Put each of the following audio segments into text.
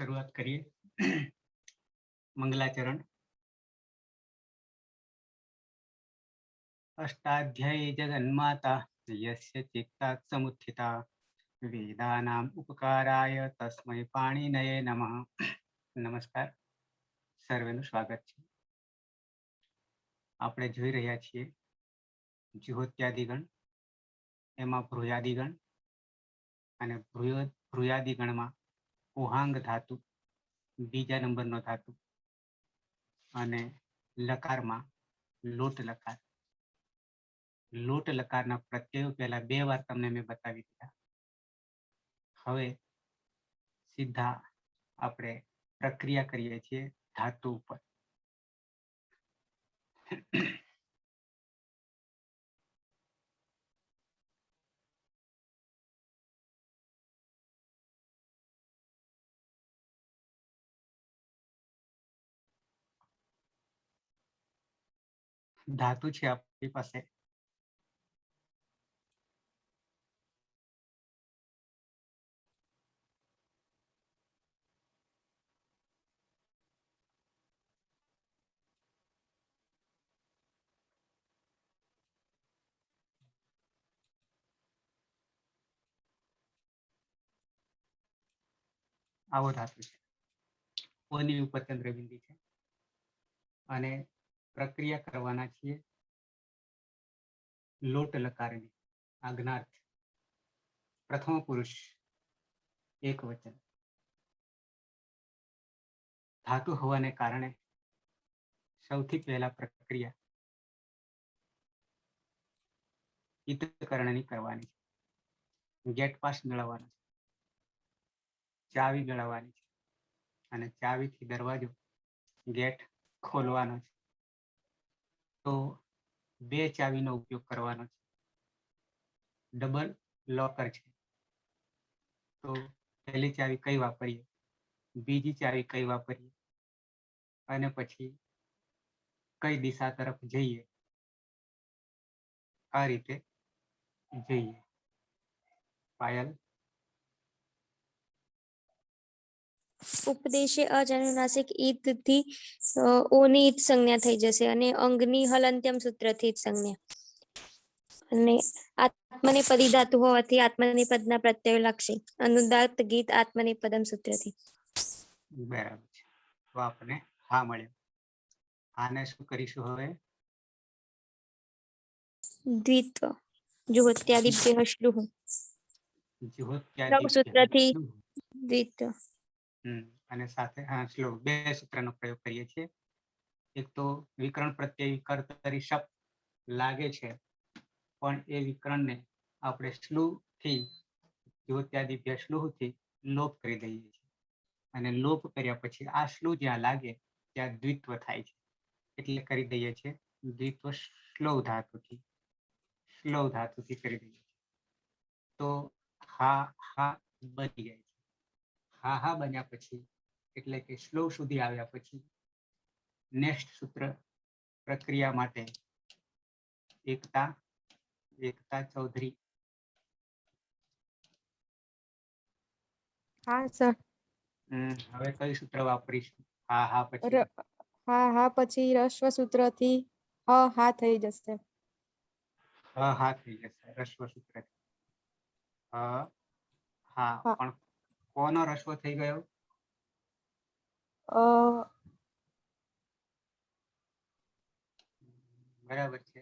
शुरुआत करिए। मंगलाचरण। अष्टाध्यायी जगन्माता यस्य चित्तात् समुत्थिता वेदानाम् उपकाराय तस्मै पाणिनये नमः। नमस्कार, સર્વેનું સ્વાગત છે। આપણે જોઈ રહ્યા છીએ જુહોત્યાદિગણ, એમાં ભ્રુયાદિગણ અને ભ્રુયાદિગણમાં ઓહાંગ ધાતુ બીજા નંબરનો ધાતુ અને લકારમાં લોટ લકાર। લોટ લકારના પ્રત્યયો પહેલા 2 વાર તમને મેં બતાવી દીધા। હવે સીધા આપણે પ્રક્રિયા કરીએ છીએ ધાતુ ઉપર। ધાતુ છે આપણી પાસે આવો ધાતુ છે। ઓની ઉપર ચંદ્રબિંદી છે અને પ્રક્રિયા કરવાના છીએ લોટ લકારની। આજ્ઞાર્થ પ્રથમ પુરુષ એક વચન। ધાતુ હોવાને કારણે સૌથી પહેલા પ્રક્રિયા ઈતકરણની કરવાની છે। ગેટ પાસ મેળવવાનો છે, ચાવી મેળવવાની છે અને ચાવીથી દરવાજો ગેટ ખોલવાનો છે। તો 2 ચાવીનો ઉપયોગ કરવાનો છે। ડબલ લોકર છે તો પહેલી ચાવી કઈ વાપરીએ, બીજી ચાવી કઈ વાપરીએ અને પછી કઈ દિશા તરફ જઈએ, આ રીતે જઈએ। પાયલ। ઉપદેશે અજાનુનાસિક ઈત થી ઓની ઈત સંજ્ઞા થઈ જશે અને અંગની હલંત્યમ સૂત્રથી જ સંજ્ઞા અને આત્મનેપદી ધાતુ હોવાથી આત્મનેપદના પ્રત્યય લાગશે। અનુદાત્ત ગીત આત્મનેપદમ સૂત્રથી। બરાબર છે, તો આપણે હા મળ્યો। આને શું કરીશું હવે? દ્વિત્વ જુહોત્યાદિભ્યઃ શ્લુઃ સૂત્રથી દ્વિત્વ અને સાથે શ્લોક 2 સૂત્રનો પ્રયોગ કરીએ છીએ। એક તો વિકરણ પ્રત્યય કર્તરી શબ્દ લાગે છે પણ એ વિકરણને આપણે શ્લુથી જુહોત્યાદિભ્યઃ શ્લુઃથી લોપ કરી દઈએ છીએ અને લોપ કર્યા પછી આ શ્લુ જ્યાં લાગે ત્યાં દ્વિત્વ થાય છે એટલે કરી દઈએ છીએ દ્વિત્વ શ્લૌ ધાતુથી। શ્લૌ ધાતુથી કરી દઈએ છીએ તો હા હા બની જાય છે। હા હા બન્યા પછી એટલે કે શ્લોક સુધી આવ્યા પછી નેક્સ્ટ સૂત્ર પ્રક્રિયા માટે એકતા ચૌધરી। હા સર। હવે કયું સૂત્ર વાપરીશું? હા હા પછી હા પછી રસ્વ સૂત્રથી હા થઈ જશે। હા થઈ જશે રસ્વ સૂત્રથી। હા પણ કોનો રસ્વ થઈ ગયો? બરાબર છે,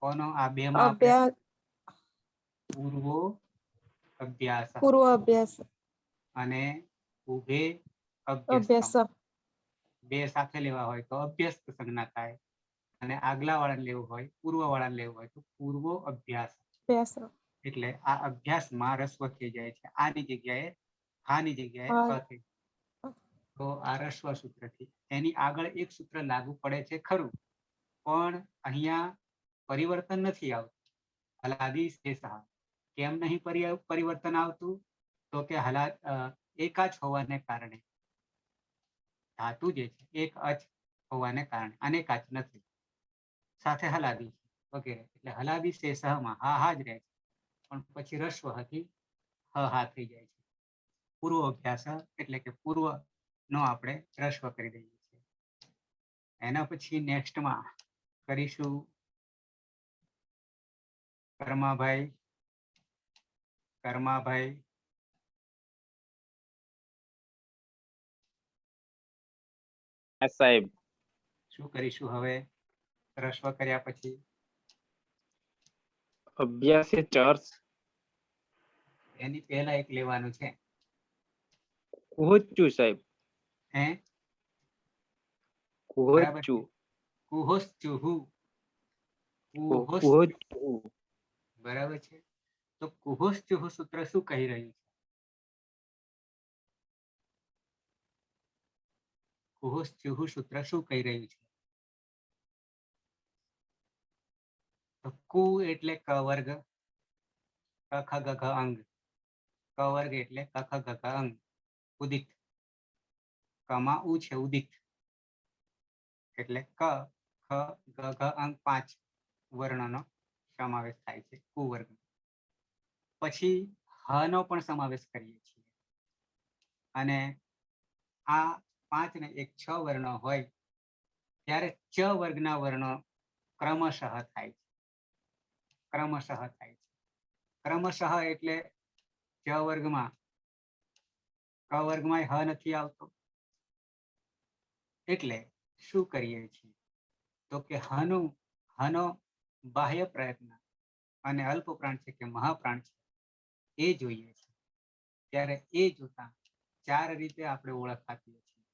કોનો? આ 2 માં આપણે પૂર્વો અભ્યાસ પૂર્વ અભ્યાસ અને ઉભે અભ્યાસ 2 સાથે લેવા હોય તો અભ્યસ્ત સંજ્ઞા થાય અને આગલા વાળાને લેવું હોય, પૂર્વ વાળાને લેવું હોય તો પૂર્વો અભ્યાસ। એટલે આ અભ્યાસમાં રસ્વ થઈ જાય છે, આની જગ્યાએ હાની જગ્યાએ અ થઈ। તો આ રસ્વ સૂત્રથી એની આગળ એક સૂત્ર લાગુ પડે છે ખરું પણ અહીંયા પરિવર્તન નથી આવતું। હલાદી શેષ। કેમ નહીં પરિવર્તન આવતું? તો કે એકાચ હોવાને કારણે ધાતુ જે છે એક અચ હોવાને કારણે અનેકાચ નથી, સાથે હલાદી વગેરે એટલે હલાદી શેષમાં હા જ રહે છે પણ પછી રસ્વ હતી હા થઈ જાય છે। પૂર્વ અભ્યાસ એટલે કે પૂર્વ નો આપણે રસ્વ કરી દઈએ છીએ. એના પછી નેક્સ્ટમાં કરીશું કર્માભાઈ. હા સાહેબ. શું કરીશું હવે રસ્વ કર્યા પછી? અભ્યાસે ચર્ચ. એની પહેલા એક લેવાનું છે. કુહોચ્ચું સાહેબ. હે? કુહોચ્ચું. કુહોશ્ચુહુ. કુહોચ્ચું. બરાબર છે. તો કુહોશ્ચુહુ સૂત્ર શું કહી રહ્યું છે? કુહોશ્ચુહુ સૂત્ર શું કહી રહ્યું છે? તો કુ એટલે ક વર્ગ, ક ખ ગ ઘ અંગ. ક વર્ગ એટલે ક ખ ગ ઘ અંગ. ઉદિત. કમાં ઉ છે ઉદિત. એટલે ક ખ ગ ઘ અંગ 5 વર્ણનો સમાવેશ થાય છે કુવર્ગ. પછી હ નો પણ સમાવેશ કરીએ છીએ. અને આ 5 ને 1 6 વર્ણો હોય ત્યારે ચ વર્ગના વર્ણો ક્રમશઃ થાય છે. ક્રમશઃ થાય છે. ક્રમશઃ એટલે ચ વર્ગમાં ક વર્ગમાં હ નથી આવતો. એટલે શું કરીએ છીએ? તો કે હનો બાહ્ય પ્રયત્ન અને અલ્પ પ્રાણ છે કે મહાપ્રાણ છે એ જોઈએ છે. ત્યારે એ જોતા 4 રીતે આપણે ઓળખ આપીએ છીએ: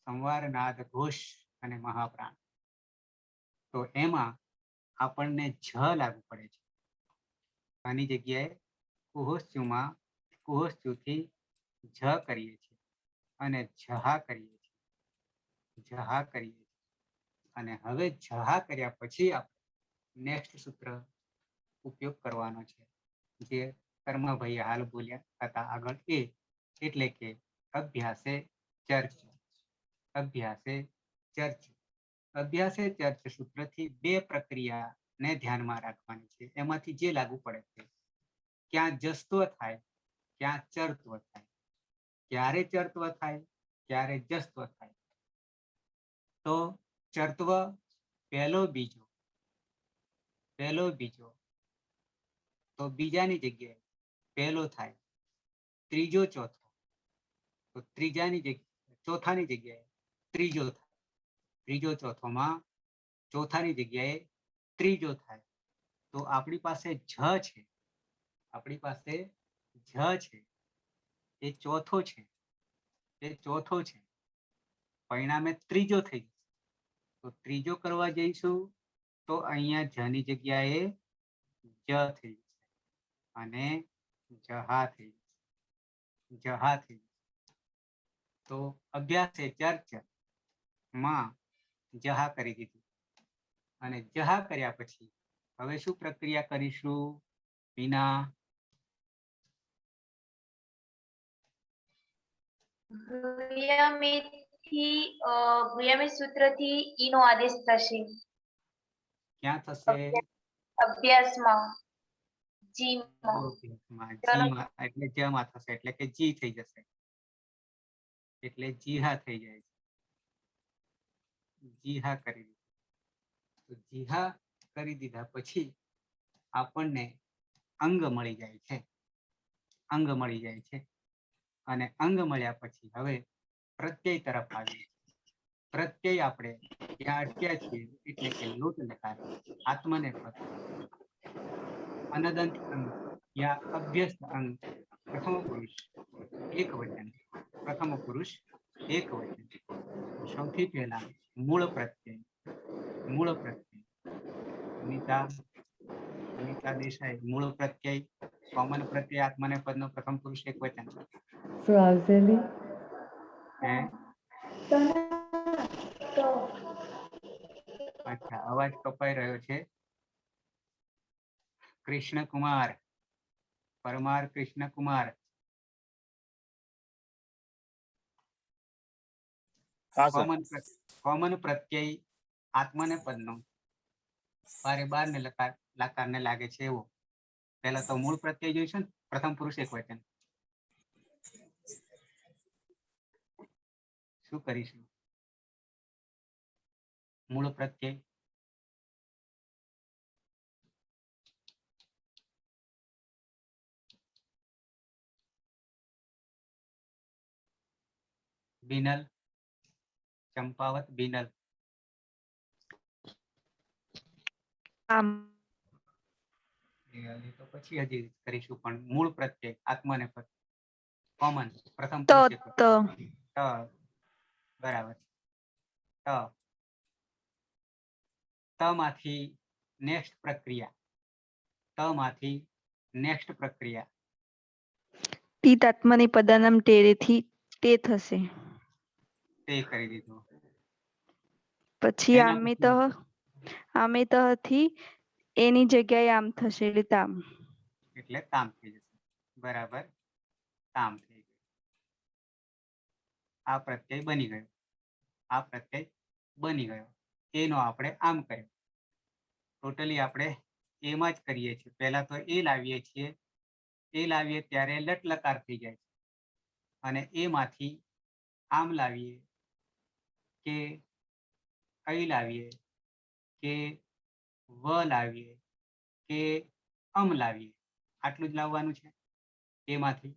સંવાર, નાદ, ઘોષ અને મહાપ્રાણ. તો એમાં આપણને જ લાગુ પડે છે. આની જગ્યાએ કુહોશ્ચુથી જ કરીએ છીએ અને જહા કરીએ છીએ. જહા કરીએ છીએ. અને હવે જહા કર્યા પછી આપણે નેક્સ્ટ સૂત્ર ઉપયોગ કરવાનો છે, જે કર્મભાઈ હાલ બોલ્યા હતા આગળ એ, એટલે કે અભ્યાસે ચર્ચ. અભ્યાસે ચર્ચ. અભ્યાસે ચર્ચ સૂત્રથી 2 પ્રક્રિયાને ધ્યાનમાં રાખવાની છે. એમાંથી જે લાગુ પડે છે, ક્યાં જસ્ત્વ થાય, ક્યાં ચરત્વ થાય. ક્યારે ચરત્વ થાય, ક્યારે જસ્ત્વ થાય. તો ચરત્વ પહેલો બીજો તો બીજાની જગ્યાએ પહેલો થાય. ત્રીજો ચોથો તો ચોથાની જગ્યાએ ત્રીજો થાય. ત્રીજો ચોથોમાં ચોથાની જગ્યાએ ત્રીજો થાય. તો આપણી પાસે જ છે. આપણી પાસે જ છે. એ ચોથો છે. પરિણામે ત્રીજો થઈ જશે. તો ત્રીજો કરવા જઈશું તો અહીંયા જની જગ્યાએ જ થઈ જશે અને જહા થઈ જશે. તો અભ્યાસે ચર્ચ માં જહા કરી દીધું. અને જહા કર્યા પછી હવે શું પ્રક્રિયા કરીશું? વિના ભૂયામી સૂત્રથી ઈ નો આદેશ થશે. ક્યાં થશે? અભ્યાસમાં એટલે જમાં થશે એટલે કે જી થઈ જશે. એટલે જીહા થઈ જાય છે. જીહા કરી દીધું. તો જીહા કરી દીધા પછી આપણને અંગ મળી જાય છે. અને અંગ મળ્યા પછી હવે પ્રત્યય તરફ આવીએ. પ્રત્યય આપણે ત્યાં અટક્યા છીએ એટલે કે લોટ લકાર આત્મને પદ અનદંત અંગ યા અભ્યસ્ત અંગ પ્રથમ પુરુષ એક વચન. સૌથી પહેલા મૂળ પ્રત્યય. અનિતા દેસાઈ, મૂળ પ્રત્યય કોમન પ્રત્યય આત્મને પદનો પ્રથમ પુરુષ એક વચન. અચ્છા, અવાજ કપાઈ રહ્યો છે. કૃષ્ણકુમાર પરમાર. કોમન પ્રત્યય આત્મને પદનો બાર ને લકારને લાગે છે એવો. પહેલા તો મૂળ પ્રત્યય જોઈશું ને, પ્રથમ પુરુષ એક વચન. શું કરીશું? મૂળ પ્રત્યય બિનલ, ચંપાવત, બિનલ. આમ એ તો પછી હજી કરીશું, પણ મૂળ પ્રત્યય આત્મનેપદ કોમન પ્રથમ તો પુરુષ એકવચન. તો ત બરાબર છે. ત માંથી નેક્સ્ટ પ્રક્રિયા, ત માંથી નેક્સ્ટ પ્રક્રિયા તીત આત્મની પદાનામ ટેરેથી તે થશે. તે કરી દીધું. પછી એના પછી આમે થી એની જગ્યાએ આમ થશે એટલે તામ. એટલે તામ થઈ જશે. બરાબર, તામ થઈ ગયું. આ પ્રત્યય બની ગયો. આ પ્રત્યય બની ગયો. એનો આપણે આમ કર્યો. ટોટલી આપણે એમાં જ કરીએ છીએ. પહેલા તો એ લાવીએ છીએ. એ લાવીએ ત્યારે લટ લકાર થઈ જાય છે. અને એમાંથી આમ લાવીએ કે કઈ લાવીએ કે વ લાવીએ કે અમ લાવીએ, આટલું જ લાવવાનું છે. એમાંથી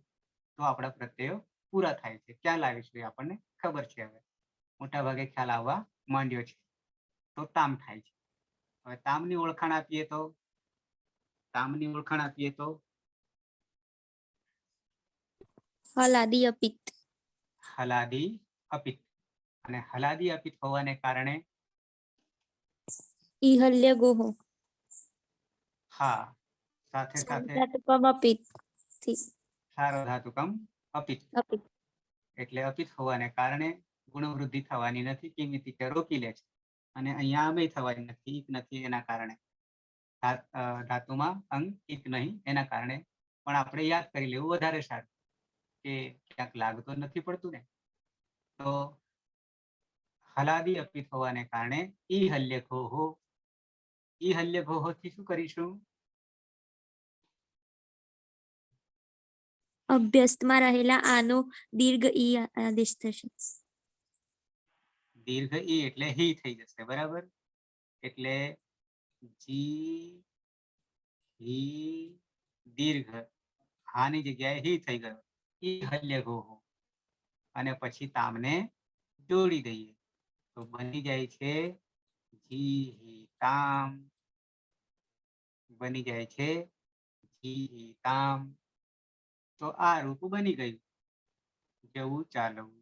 તો આપણા પ્રત્યયો પૂરા થાય છે. ક્યાં લાવીશું એ આપણને ખબર છે. હવે મોટા ભાગે ખ્યાલ આવવા માંડ્યો છે. તો તામ થાય છે. હવે તામની ઓળખાણ આપીએ તો હલાદી અપિત. હલાદી અપિત. અને હલાદી અપિત હોવાને કારણે ઈહલ્ય ગોહો. હા, સાથે સાથે સાર્વધાતુકમ અપિત થી સાર્વધાતુકમ અપિત. અપિત. એટલે અપિત હોવાને કારણે ગુણવૃદ્ધિ થવાની નથી. કિંમતી કે રોકી લે છે. અને અહીંયા આમે થવાની નથી, ઈક નથી એના કારણે. ધાતુમાં અંગ ઈક નહીં એના કારણે. પણ આપણે યાદ કરી લેવું વધારે સારું, કે ક્યાંક લાગતો નથી પડતું ને. તો હલાદી અપિત હોવાને કારણે ઈ હલ્ય ઘોહો. ઈ હલ્ય ઘોહો થી શું કરીશું? અભ્યસ્તમાં રહેલા આનો દીર્ઘ ઈ આદેશ થશે. દીર્ઘ ઈ એટલે હી થઈ જશે. બરાબર, એટલે જી હી દીર્ઘ, હાની જગ્યાએ હી થઈ ગયો. ઈ હલ્ય ઘોહો. અને પછી તામને જોડી દઈએ તો બની જાય છે જી હી તામ. બની જાય છે જી હી તામ. તો આ રૂપ બની ગયું. જવું ચાલવું.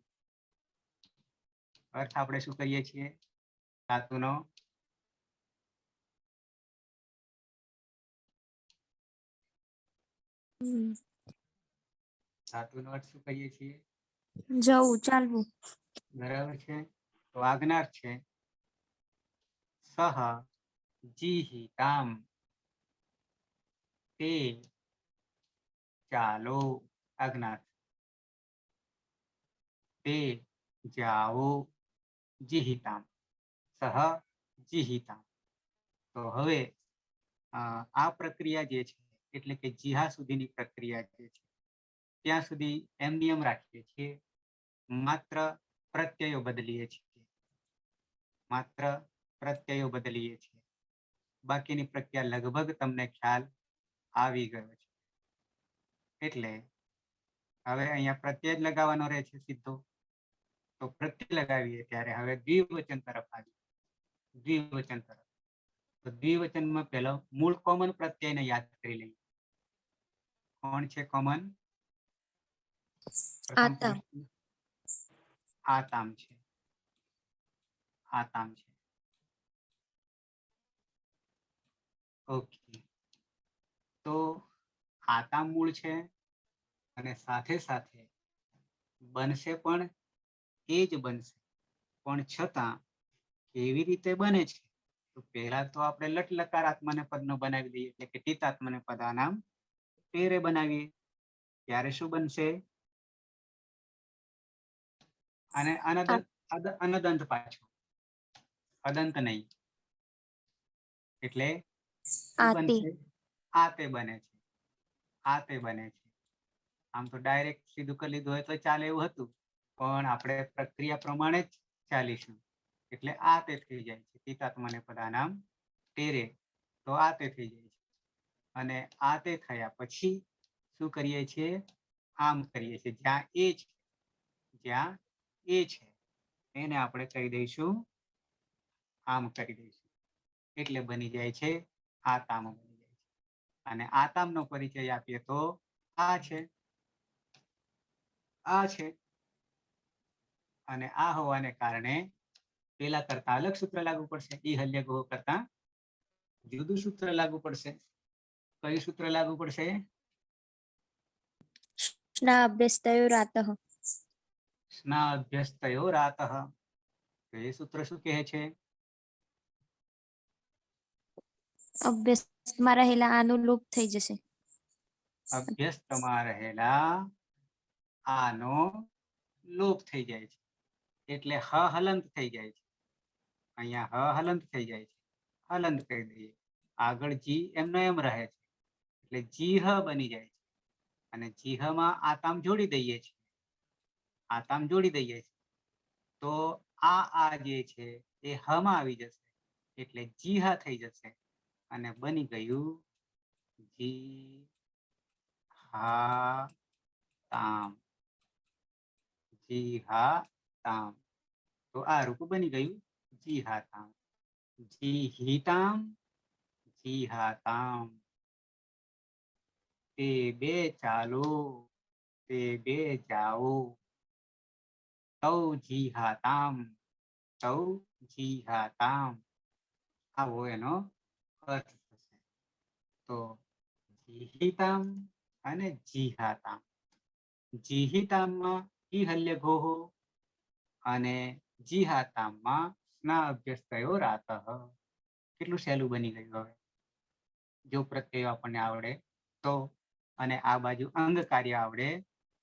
અર્થ આપણે શું કરીએ છીએ? ધાતુનો ધાતુનો અર્થ શું કહીએ છીએ? જવું ચાલવું. બરાબર છે. તો આજ્ઞાર છે સહ જીહિ તામ. તે ચાલો. આજ્ઞાર. તે જાઓ. જીહિતામ. સહ જીહિતામ. તો હવે આ પ્રક્રિયા જે છે, એટલે કે જીહા સુધીની પ્રક્રિયા જે છે, ત્યાં સુધી એમ નિયમ રાખીએ છીએ. માત્ર પ્રત્યયો બદલીએ છીએ. માત્ર પ્રત્યયો બદલીએ છીએ. બાકીની પ્રક્રિયા લગભગ તમને ખ્યાલ આવી ગયો છે. એટલે હવે અહીંયા પ્રત્યય જ લગાવવાનો રહે છે સીધો. તો પ્રત્યય લગાવીએ ત્યારે હવે દ્વિવચન તરફ આવી. દ્વિવચન તરફ. તો દ્વિવચનમાં પહેલો મૂળ કોમન પ્રત્યયને યાદ કરી લઈએ. કોણ છે કોમન? આતામ. આતામ છે. આતામ છે. ઓકે. તો આતામ મૂળ છે અને સાથે સાથે બનશે પણ એ જ બનશે. પણ છતાં કેવી રીતે બને છે? તો પહેલા તો આપણે લટ લકાર આત્માને પદનો બનાવી દઈએ, એટલે કે ટીત આત્માને પદાનામ તેરે બનાવીએ. ત્યારે શું બનશે? અને અનદંત પાછો, અદંત નહીં. એટલે શું આતે. બનશે? આતે બને છે. આતે બને છે. આમ તો ડાયરેક્ટ સીધું કરી લીધું હોય તો ચાલે એવું હતું, પણ આપણે પ્રક્રિયા પ્રમાણે જ ચાલીશું એટલે આ તે થઈ જાય છે. પિતાત્મને પદાનામ તેરે, તો આ તે થઈ જાય છે. અને આ તે થયા પછી શું કરીએ છીએ? આમ કરીએ છીએ. જ્યાં એ છે એને આપણે કહી દઈશું આમ કરી દઈશું એટલે બની જાય છે આતામ બની જાય છે. અને આતામનો પરિચય આપીએ તો આ છે, આ છે. અને આ હોવાને કારણે પેલા કરતા અલગ સૂત્ર લાગુ પડશે. ઈ હલ્ય ગોહ કરતા જુદું સૂત્ર લાગુ પડશે. કયું સૂત્ર લાગુ પડશે? સ્ના અભ્યસ્તયોરાતઃ. સ્ના અભ્યસ્તયોરાતઃ. તો એ સૂત્ર શું કહે છે? અભ્યસ્તમાં રહેલા આનું લોપ થઈ જશે. અભ્યસ્તમાં રહેલા આનો લોપ થઈ જાય છે એટલે હ હલંત થઈ જાય છે. અહીંયા હ હલંત થઈ જાય છે, હલંત કરી દઈએ. આગળ જી એમનો એમ રહે છે એટલે જીહ બની જાય છે. અને જીહમાં આતામ જોડી દઈએ છીએ, આતામ જોડી દઈએ છીએ તો આ જે છે એ હમાં આવી જશે એટલે જીહા થઈ જશે અને બની ગયું જી હા તામ. જી હા તામ. તો આ રૂપ બની ગયું જી હા તામ. જી હિતામ, જી હા તામ. તે બે ચાલો, તે બે જાઓ. તૌ જી હા તામ, તૌ જી હા તામ. આવો એનો અર્થ થશે. તો જીહિતામ અને જીહાતામ. જીહિતામમાં ઈ હલ્ય ગોહો અને જીહાતામમાં સ્ના અભ્યસ્તયોરાતઃ. કેટલું સહેલું બની ગયું હવે. જો પ્રત્યય આપણને આવડે તો, અને આ બાજુ અંગ કાર્ય આવડે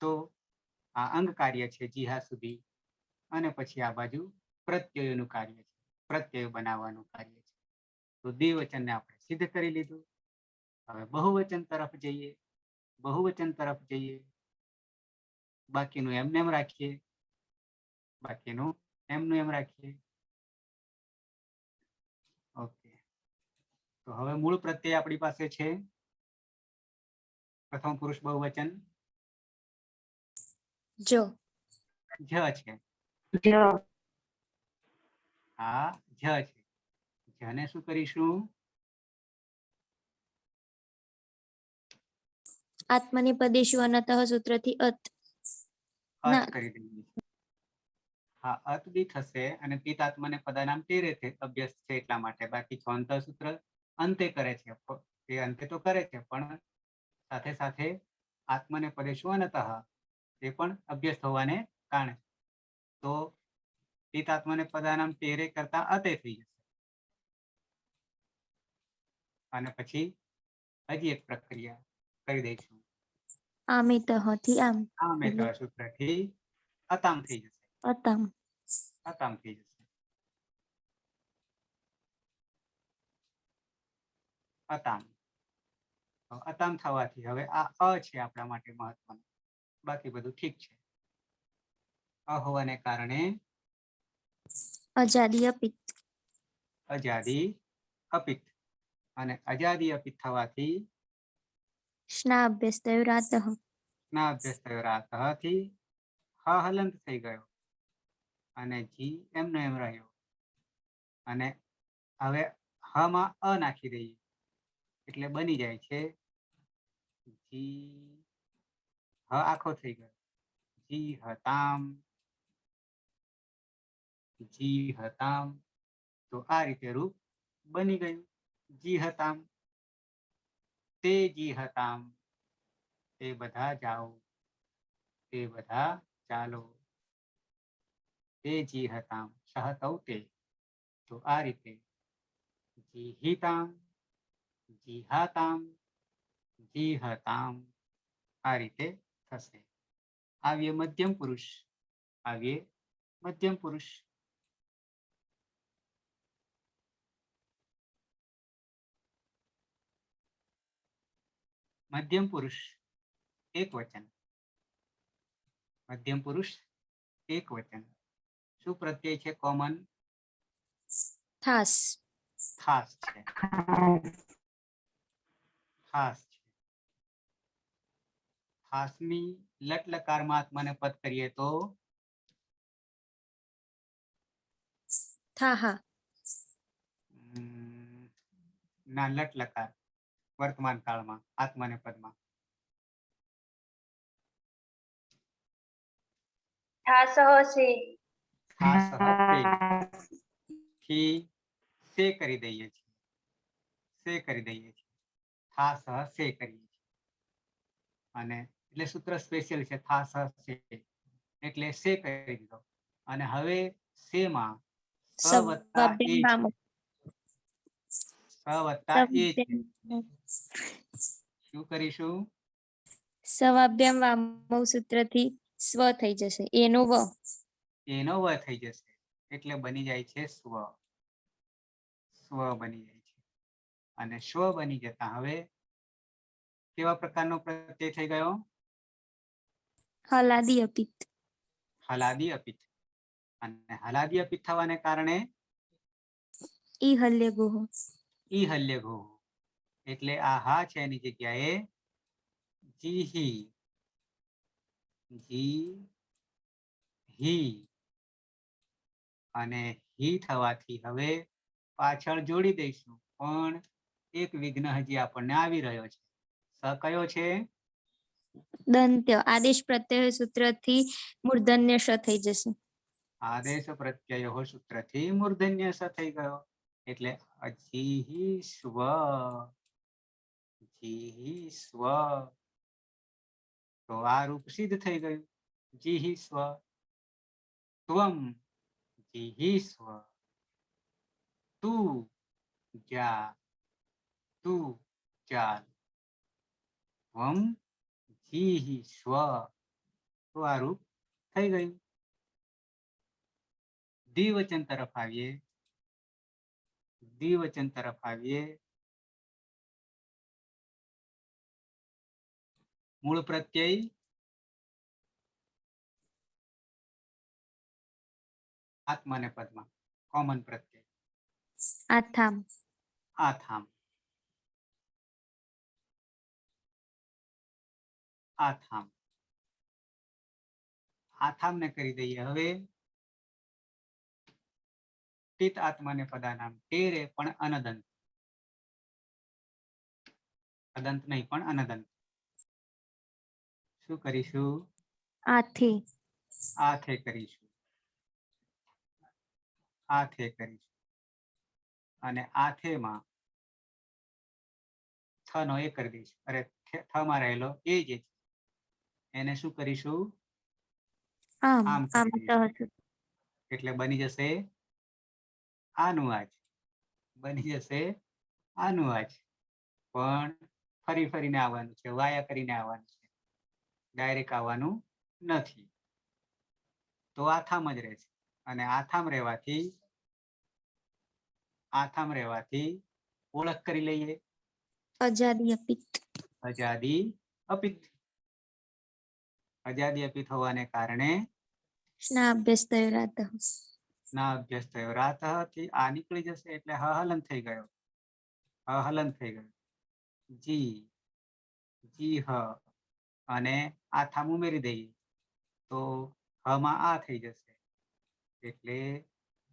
તો. આ અંગ કાર્ય છે જીહા સુધી, અને પછી આ બાજુ પ્રત્યયનું કાર્ય છે, પ્રત્યય બનાવવાનું કાર્ય છે. તો દ્વિવચનને આપણે સિદ્ધ કરી લીધું. હવે બહુવચન તરફ જઈએ. બહુવચન તરફ જઈએ. બાકીનું એમને એમ રાખીએ. બાકીનું એમનું એમ રાખીએ. ઓકે. તો હવે મૂળ પ્રત્યય આપણી પાસે છે પ્રથમ પુરુષ બહુવચન જો. જ છે. જ. આ જ છે. જને શું કરીશું? આત્મનેપદેશુ અનતઃ સૂત્રથી અત. અત ના, કરી દઈએ. હા, અત બી થશે અને પિતાત્મને પદાનામ તેરે છે, અભ્યસ્ત છે એટલા માટે. બાકી છોંત સૂત્ર અંતે કરે છે. એ અંતે તો કરે છે પણ સાથે સાથે આત્મને પદેશુ અનતઃ એ પણ અભ્યસ્ત હોવાને કારણે. તો પિતાત્મને પદાનામ તેરે કરતા અતે થઈ જશે. અને પછી હજી એક પ્રક્રિયા કરી દઈશું. આમિતઃ થી આમ. આમેતઃ સૂત્રથી અતામ થઈ જશે. અતામ. અતામ થઈ જશે. અતામ. અતામ થવાથી હવે આ અ છે આપણા માટે મહત્વનું. બાકી બધું ઠીક છે. અ હોવાને કારણે અજાદી અપિત. અજાદી અપિત. અને અજાદી અપિત થવાથી સ્ના અભ્યસ્તયોરાતઃ. સ્ના અભ્યસ્તયોરાતઃ થી હ હલંત થઈ ગયો અને જી એમનો એમ રહ્યો. અને હવે હ માં અ નાખી દઈએ એટલે બની જાય છે જી હ આખો થઈ ગયો. જી હતામ, જી હતામ. તો આ રીતે રૂપ બની ગયું જી હતામ. તે જી હતામ. તે બધા જાઓ, તે બધા ચાલો. તે જી હતામ સહ તૌ તે. તો આ રીતે જીહિતામ, જીહાતામ, જીહતામ આ રીતે થશે. આવીએ મધ્યમ પુરુષ. આવીએ મધ્યમ પુરુષ. મધ્યમ પુરુષ એક વચન. મધ્યમ પુરુષ એક વચન. શું પ્રત્યય છે કોમન? થાસ. ખાસ છે. ખાસ છે. ખાસની લટ લકારમાં આત્માને પદ કરીએ તો થાહા. ના, લટ લકાર વર્તમાન કાળમાં આત્માને પદમાં થાસઃ સે. ખાસ થી સે કરી દઈએ છીએ. સે કરી દઈએ છીએ. થાસ સે કરીએ છીએ. અને એટલે સૂત્ર સ્પેશિયલ છે. થાસ સે એટલે સે કરી દીધો. અને હવે સેમાં સ વત્તા એ છે. સ વત્તા એ છે. શું કરીશું? સવાભ્યામ વામૌ સૂત્રથી સ્વ થઈ જશે. એનો વ. એનો વ થઈ જશે એટલે બની જાય છે સ્વ. સ્વ બની જાય છે. અને સ્વ બની જતા હવે કેવા પ્રકારનો પ્રત્યય થઈ ગયો? હલાદી અપિત. હલાદી અપિત. અને હલાદી અપિત થવાને કારણે ઈ હલ્ય ગોહ. ઈ હલ્ય ઘો. એટલે આ હા છે એની જગ્યાએ જીહી. જી હી. અને હી થવાથી હવે પાછળ જોડી દઈશું. પણ એક વિઘ્ન હજી આપણને આવી રહ્યો છે. સ કયો છે? દંત્ય. આદેશ પ્રત્યય સૂત્રથી મૂર્ધન્ય શ થઈ જશે. આદેશ પ્રત્યય સૂત્રથી મૂર્ધન્ય સ થઈ ગયો. એટલે જીહી સ્વ. જીહી સ્વ. તો આ રૂપ સિદ્ધ થઈ ગયું. જીહી સ્વ. ત્વમ જીહી સ્વ. તું જા. તું ચાલ. ત્વમ જીહી સ્વ. તો આ રૂપ થઈ ગયું. દ્વિવચન તરફ આવીએ. દ્વિવચન તરફ આવીએ. મૂળ પ્રત્યય આત્માને પદમાં કોમન પ્રત્યય આથામ. આથામ. આથામ. આથામને કરી દઈએ હવે પિત આત્માને પદાનામ ટેરે પણ અનદંત. અદંત નહીં પણ અનદંત. શું કરીશું? આથી. આથે કરીશું. આથે કરીશું. અને આથેમાં થ નો એ કરી દઈશું. અરે થ માં રહેલો એ જે છે એને શું કરીશું? આમ. આમ આમ કરી દઈશું. સહસુત. એટલે બની જશે આનું આજ. બની જશે આનું આજ. પણ ફરી ફરીને આવવાનું છે. વાયા કરીને આવવાનું છે. ડાયરેક્ટ આવવાનું નથી. તો આથામ જ રહેશે. અને આથામ રહેવાથી ઓળખ કરી લઈએ. અજાદી અપિત. અજાદી અપિત. અજાદી અપિત હોવાને કારણે સ્ના અભ્યાસ થયો રાત. ના અભ્યાસ થયો. રાત થી આ નીકળી જશે એટલે હ હલન થઈ ગયો. હ હલન થઈ ગયું. જી. જી હ. અને આથામ ઉમેરી દઈએ તો હ માં આ થઈ જશે. એટલે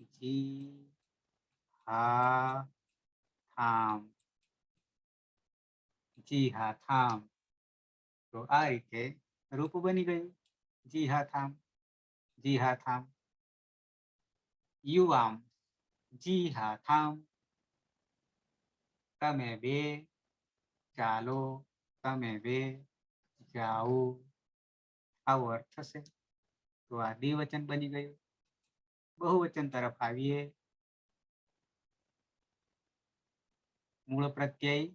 જી હા થામ. જી હા થામ. તો આ રીતે રૂપ બની ગયું. જી હા થામ. જી હા થામ. યુવામ. જી હા થામ. તમે બે ચાલો. તમે બે જાઓ. આવો અર્થ થશે. તો આ દ્વિવચન બની ગયું. બહુવચન તરફ આવીએ. મૂળ પ્રત્યય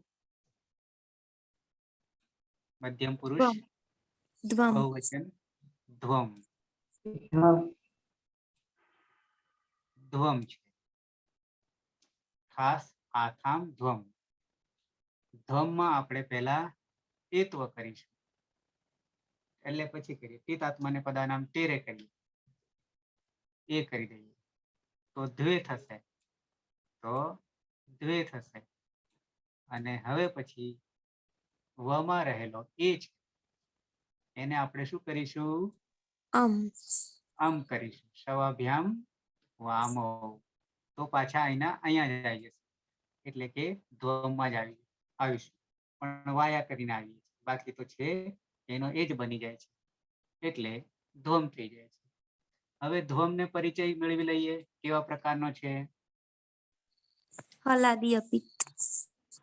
મધ્યમ પુરુષ ધ્વમ. બહુવચન ધ્વમ. ધ્વમ છે. ખાસ આથામ ધ્વમ. ધ્વમમાં આપણે પહેલા એત્વ કરીશું. એટલે પછી કરીએ. પિત આત્માને પદાનામ તેરે કરીએ. એ કરી દઈએ તો દ્વે થશે, તો દ્વે થશે. અને હવે પછી વમાં રહેલો એ છે એને આપણે શું કરીશું? આમ કરીશું. શવાભ્યામ વામો. તો પાછા અહીંયા જ આવી જશે, એટલે કે ધ્વમમાં જ આવીશું, પણ વાયા કરીને આવીએ છીએ. બાકી તો છે એનો એ જ બની જાય છે, એટલે ધ્વમ થઈ જાય છે. હવે ધ્વમને પરિચય મેળવી લઈએ, કેવા પ્રકારનો છે? હલાદી અપિત.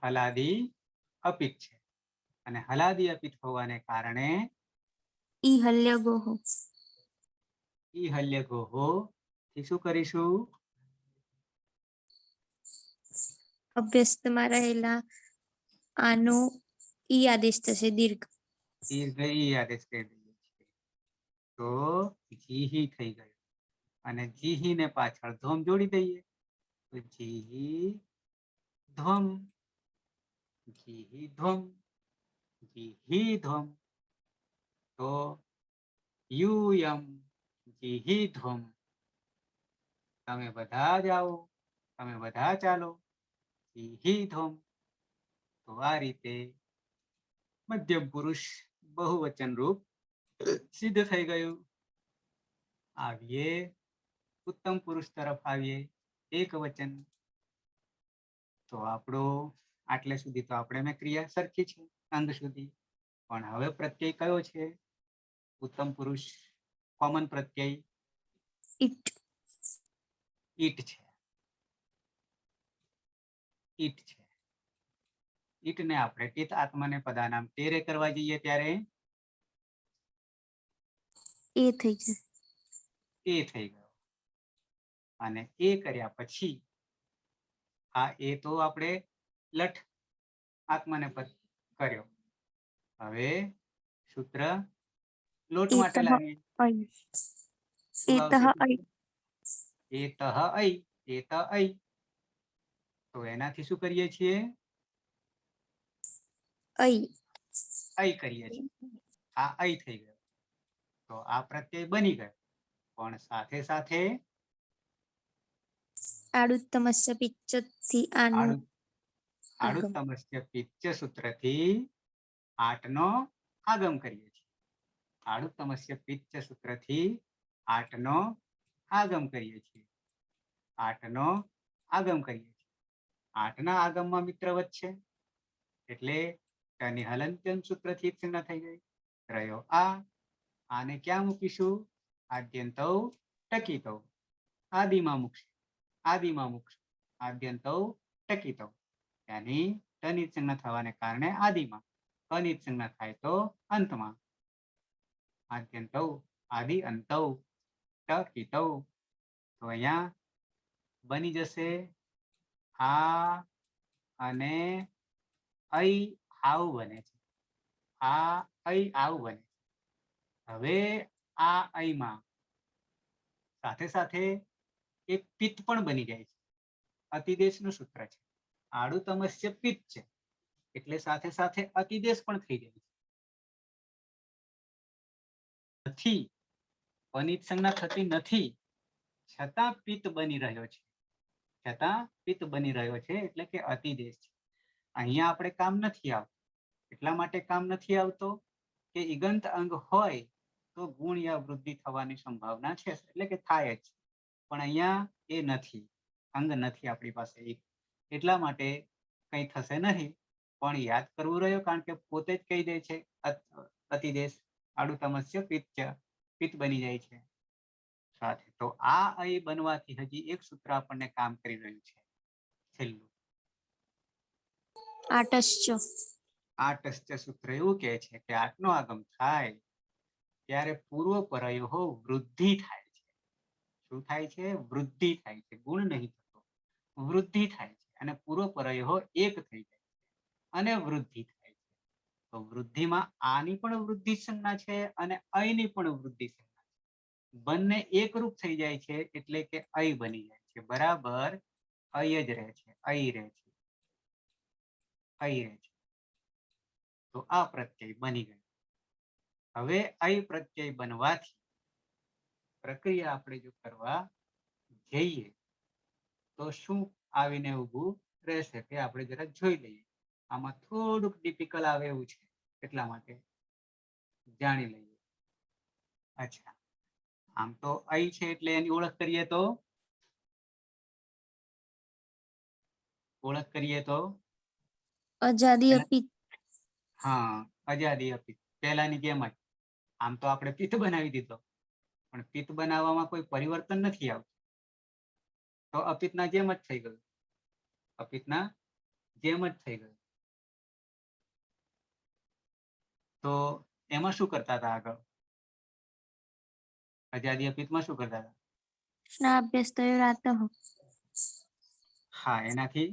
હલાદી અપિત છે, અને હલાદી અપિત હોવાને કારણે ઈ હલ્ય ગોહો. ઈ હલ્ય ગોહો થી શું કરીશું? અભ્યસ્તમાં રહેલા આનો ઈ આદેશ થશે, દીર્ઘ. દીર્ઘ ઈ આદેશ કરી દઈએ છીએ, તો જીહી થઈ ગયું. અને જીહી ને પાછળ ધ્વમ જોડી દઈએ, તો જીહી ધ્વમ, જીહી ધ્વમ, જીહી ધ્વમ. તો યુયમ જીહી ધ્વમ. તમે બધા જ આવો, તમે બધા ચાલો, જીહી ધ્વમ. તો આ રીતે મધ્યમ પુરુષ બહુવચન રૂપ સિદ્ધ થઈ ગયું. આવીએ ઉત્તમ પુરુષ તરફ આવીએ, એક વચન. તો આપણું આટલે સુધી તો આપણે મેં ક્રિયા સરખી છે અંગ સુધી, પણ હવે પ્રત્યય કયો છે? ઉત્તમ પુરુષ કોમન પ્રત્યય ઈટ. ઈટ છે. ઈટ છે. ઈટને આપણે ઈત આત્માને પદાનામ તેરે કરવા જઈએ ત્યારે એ થઈ જશે. એ થઈ ગયો. અને એ કર્યા પછી આ એ તો આપણે લઠ આત્માને પદ કર્યો. હવે સૂત્ર લોટ માટે લાવીએ. શું આવશે? એતઃ ઐ, એત ઐ. તો એનાથી શું કરીએ છીએ? ઐ કરીએ છીએ. આ ઐ થઈ ગયો. તો આ પ્રત્યય બની ગયો, પણ સાથે સાથે આડુત્તમસ્ય પિચ્ચથી આનું આડુત્તમસ્ય પિચ્ચ સૂત્રથી આટનો આગમ કરીએ છીએ. આડુત્તમસ્ય પિચ્ચ સૂત્રથી આટનો આગમ કરીએ છીએ. આટનો આગમ કરીએ છીએ. આટના આગમમાં મિત્રવત છે, એટલે તેની હલંત્યમ સૂત્રથી સંજ્ઞા થઈ ગઈ. રહ્યો આને ક્યાં મૂકીશું? આદ્યંતૌ ટકિતૌ. આદિમાં મૂકશું, આદિમાં મૂકશું. આદ્યંતૌ ટકિતૌ. ત્યાંની તનિત સંજ્ઞા થવાને કારણે આદિમાં, અનિત સંજ્ઞા થાય તો અંતમાં. આદ્યંતૌ, આદિ અંતૌ ટકિતૌ. તો અહીંયા બની જશે આ અને ઐ આવું બને છે. આ ઐ આવું બને છે. હવે આ ઐમાં સાથે સાથે એક પિત્ત પણ બની જાય છે. અતિદેશનું સૂત્ર છે. આડુતમસ્ય પિત્ત છે, એટલે સાથે સાથે અતિદેશ પણ થઈ જાય છે. નથી, અનિત સંજ્ઞા થતી નથી, છતાં પિત્ત બની રહ્યો છે. છતાં પિત્ત બની રહ્યો છે, એટલે કે અતિદેશ છે. અહીંયા આપણે કામ નથી આવતું. એટલા માટે કામ નથી આવતો કે ઈગંત અંગ હોય તો ગુણ યા વૃદ્ધિ થવાની સંભાવના છે, એટલે કે થાય જ. પણ અહીંયા એ નથી, અંગ નથી આપણી પાસે. એટલા માટે કંઈ થશે નહીં. પણ યાદ કરવું રહ્યો, કારણ કે પોતે જ કહી દે છે અતિદેશ. આડુતમસ્ય પિત્ત બની જાય છે સાથે. તો આ અહીં બનવાથી હજી એક સૂત્ર આપણને કામ કરી રહ્યું છે. છેલ્લું આટશ્ચ સૂત્ર એવું કહે છે કે આટનો આગમ થાય ત્યારે પૂર્વ પરયો વૃદ્ધિ થાય છે. શું થાય છે? વૃદ્ધિ થાય છે. ગુણ નહીં થતો, વૃદ્ધિ થાય છે. અને પૂર્વ પરયો એક થઈ જાય છે અને વૃદ્ધિ થાય છે. તો વૃદ્ધિમાં આની પણ વૃદ્ધિ સંજ્ઞા છે અને ઐની પણ વૃદ્ધિ સંજ્ઞા છે. બંને એકરૂપ થઈ જાય છે, એટલે કે ઐ બની જાય છે. બરાબર ઐ જ રહે છે, ઐ રહે છે, ઐ રહે છે. તો આ પ્રત્યય બની ગયો. હવે ઐ પ્રત્યય બનવાથી પ્રક્રિયા આપણે જો કરવા જઈએ તો શું આવીને ઊભું રહેશે તે આપણે જરા જોઈ લઈએ. આમાં થોડુંક ડિફિકલ્ટ આવે એવું છે, એટલા માટે જાણી લઈએ. અચ્છા, આમ તો અહીં છે એટલે એની ઓળખ કરીએ તો અજાદી અપિત. હા, અજાદી અપિત પહેલાની જેમ જ. આમ તો આપણે પિત્ત બનાવી દીધો, પણ પિત્ત બનાવવામાં કોઈ પરિવર્તન નથી આવતું, તો અપિતના જેમ જ થઈ ગયું. અપિતના જેમ જ થઈ ગયું. તો એમાં શું કરતા હતા આગળ? અજાદી અપિતમાં શું કરતા હતા? સ્નાભ્યસ્તયોરાતઃ. હા, એનાથી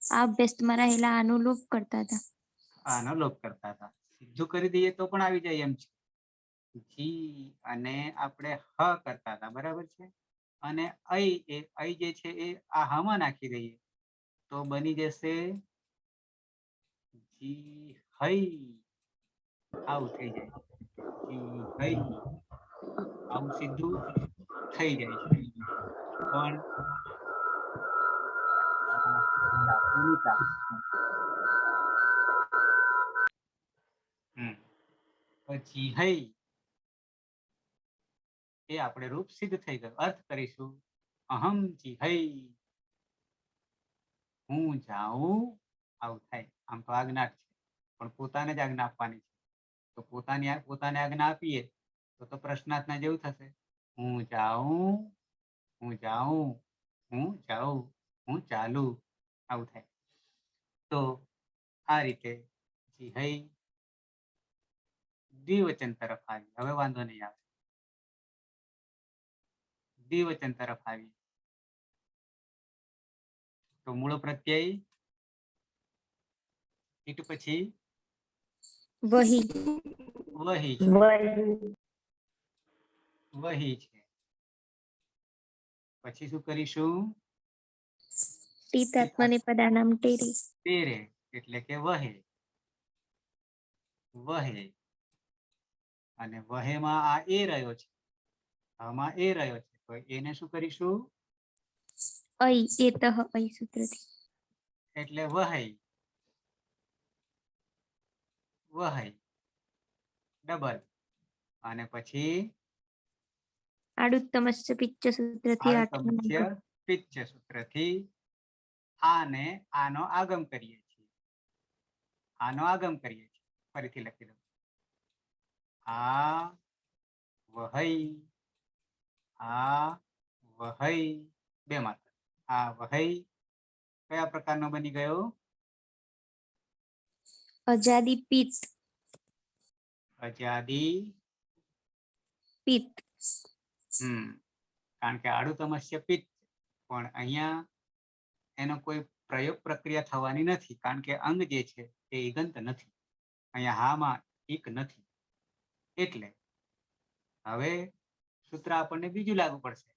આ અભ્યસ્તમાં રહેલા આનું લોપ કરતા હતા. આનો લોપ કરતા હતા. સીધું કરી દઈએ તો પણ આવી જાય એમ છે. જી અને આપણે હ કરતા હતા, બરાબર છે. અને અઈ જે છે એ આ હમાં નાખી દઈએ તો બની જશે જી હઈ. આવું થઈ જાય. જી હઈ, આવું સીધું થઈ જાય છે. પણ પછી હઈ એ આપણે રૂપ સિદ્ધ થઈ ગયું. અર્થ કરીશું અહમ જીહઈ, હું જાઉં. આવું થાય. આમ તો આજ્ઞા છે, પણ પોતાને જ આજ્ઞા આપવાની છે. તો પોતાને આજ્ઞા આપીએ તો પ્રશ્નાર્થના જેવું થશે. હું જાઉં, હું જાઉં, હું જાઉં, હું ચાલુ. આવું થાય. તો આ રીતે જીહઈ દ્વિવચન તરફ આવી. હવે વાંધો નહીં આવે. દ્વિવચન તરફ આવી તો મૂળ પ્રત્યય ઈટ પછી વહી. વહી છે. વહી છે. પછી શું કરીશું? ટીતાત્મનેપદાનામ ટેરે. તેરે એટલે કે વહે. વહે. અને વહેમાં આ એ રહ્યો છે, આમાં એ રહ્યો છે, તો એને શું કરીશું? અઈ એતઃ અઈ સૂત્રથી. એટલે વહઈ. વહઈ ડબલ. અને પછી આડુત્તમસ્ય પિચ્ચ સૂત્રથી આડુત્તમસ્ય પિચ્ચ સૂત્રથી આને આનો આગમ કરીએ છીએ. આનો આગમ કરીએ છીએ. ફરીથી લખી દઉં. આ વહઈ, આ વહઈ, બે માત્ર. આ વહઈ કયા પ્રકારનો બની ગયો? અજાદી પિત. અજાદી પિત. કારણ કે આડુત્તમસ્ય પિત્ત, પણ અહીંયા એનો કોઈ પ્રયોગ પ્રક્રિયા થવાની નથી, કારણ કે અંગ જે છે એ ઈગંત નથી. અહીંયા હામાં ઈક નથી. એટલે હવે સૂત્ર આપણને બીજું લાગુ પડશે.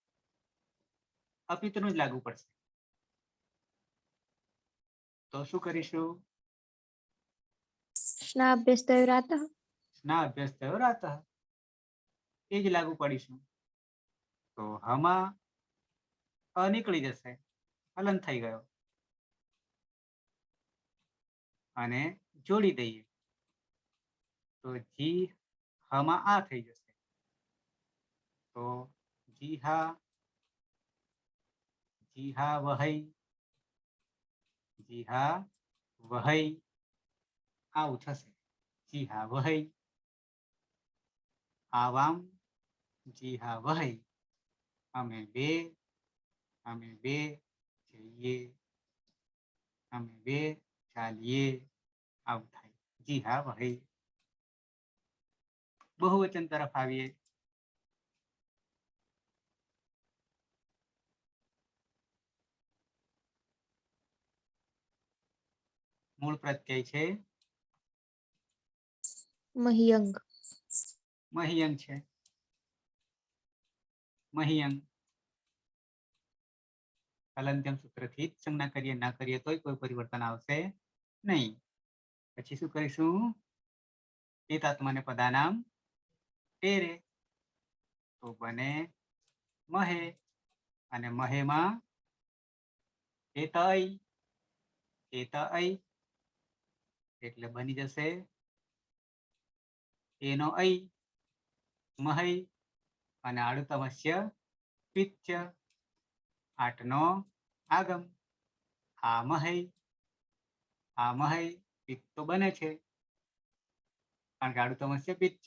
અપિત્તનું જ લાગુ પડશે. તો શું કરીશું? સ્નાભ્યસ્તયોરાતઃ. સ્નાભ્યસ્તયોરાતઃ એ જ લાગુ પડીશું. તો હમાં અ નીકળી જશે, હલન થઈ ગયો. અને જોડી દઈએ તો જી હમાં આ થઈ જશે. તો જીહા, જીહા વહઈ, જીહા વહઈ આવું થશે. જીહા વહઈ. આવામ જીહા વહઈ. અમે બે જઈએ, અમે બે ચાલીએ. આવું થાય. જીહા વહઈ. બહુવચન તરફ આવીએ. મૂળ પ્રત્યય છે મહિયંગ. મહિયંગ છે. મહિયંગ હલંત્યમ સૂત્રથી જ સંજ્ઞા કરીએ, ના કરીએ તોય કોઈ પરિવર્તન આવશે નહીં. પછી શું કરીશું? પિતાત્મને પદાનામ એરે તો બને મહે અને મહેમાં એતઈ એટલે બની જશે એનો ઐ મહૈ અને આડુતમસ્ય પિચ્ચ 8 નો આગમ આ મહૈ પિત્ત તો બને છે કારણ કે આડુતમસ્ય પિચ્ચ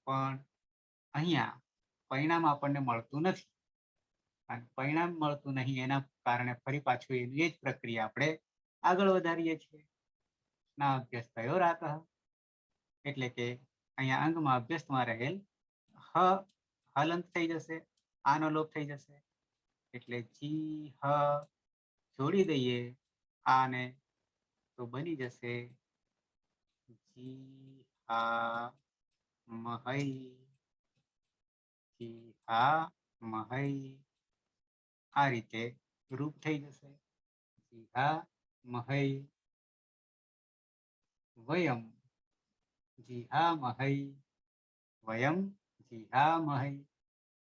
પણ અહીંયા પરિણામ આપણને મળતું નથી અને પરિણામ મળતું નહીં એના કારણે ફરી પાછું એની એ જ પ્રક્રિયા આપણે આગળ વધારીએ છીએ ના અભ્યાસ થયો રાત એટલે કે અહીંયા અંગમાં અભ્યાસમાં રહેલ હલંત થઈ જશે આનો લોપ થઈ જશે એટલે જી હ જોડી દઈએ આને તો બની જશે જી હા મહૈ જી હા મહૈ આ રીતે રૂપ થઈ જશે જી હા મહૈ વયમ જી હા મહૈ વયમ જી હા મહૈ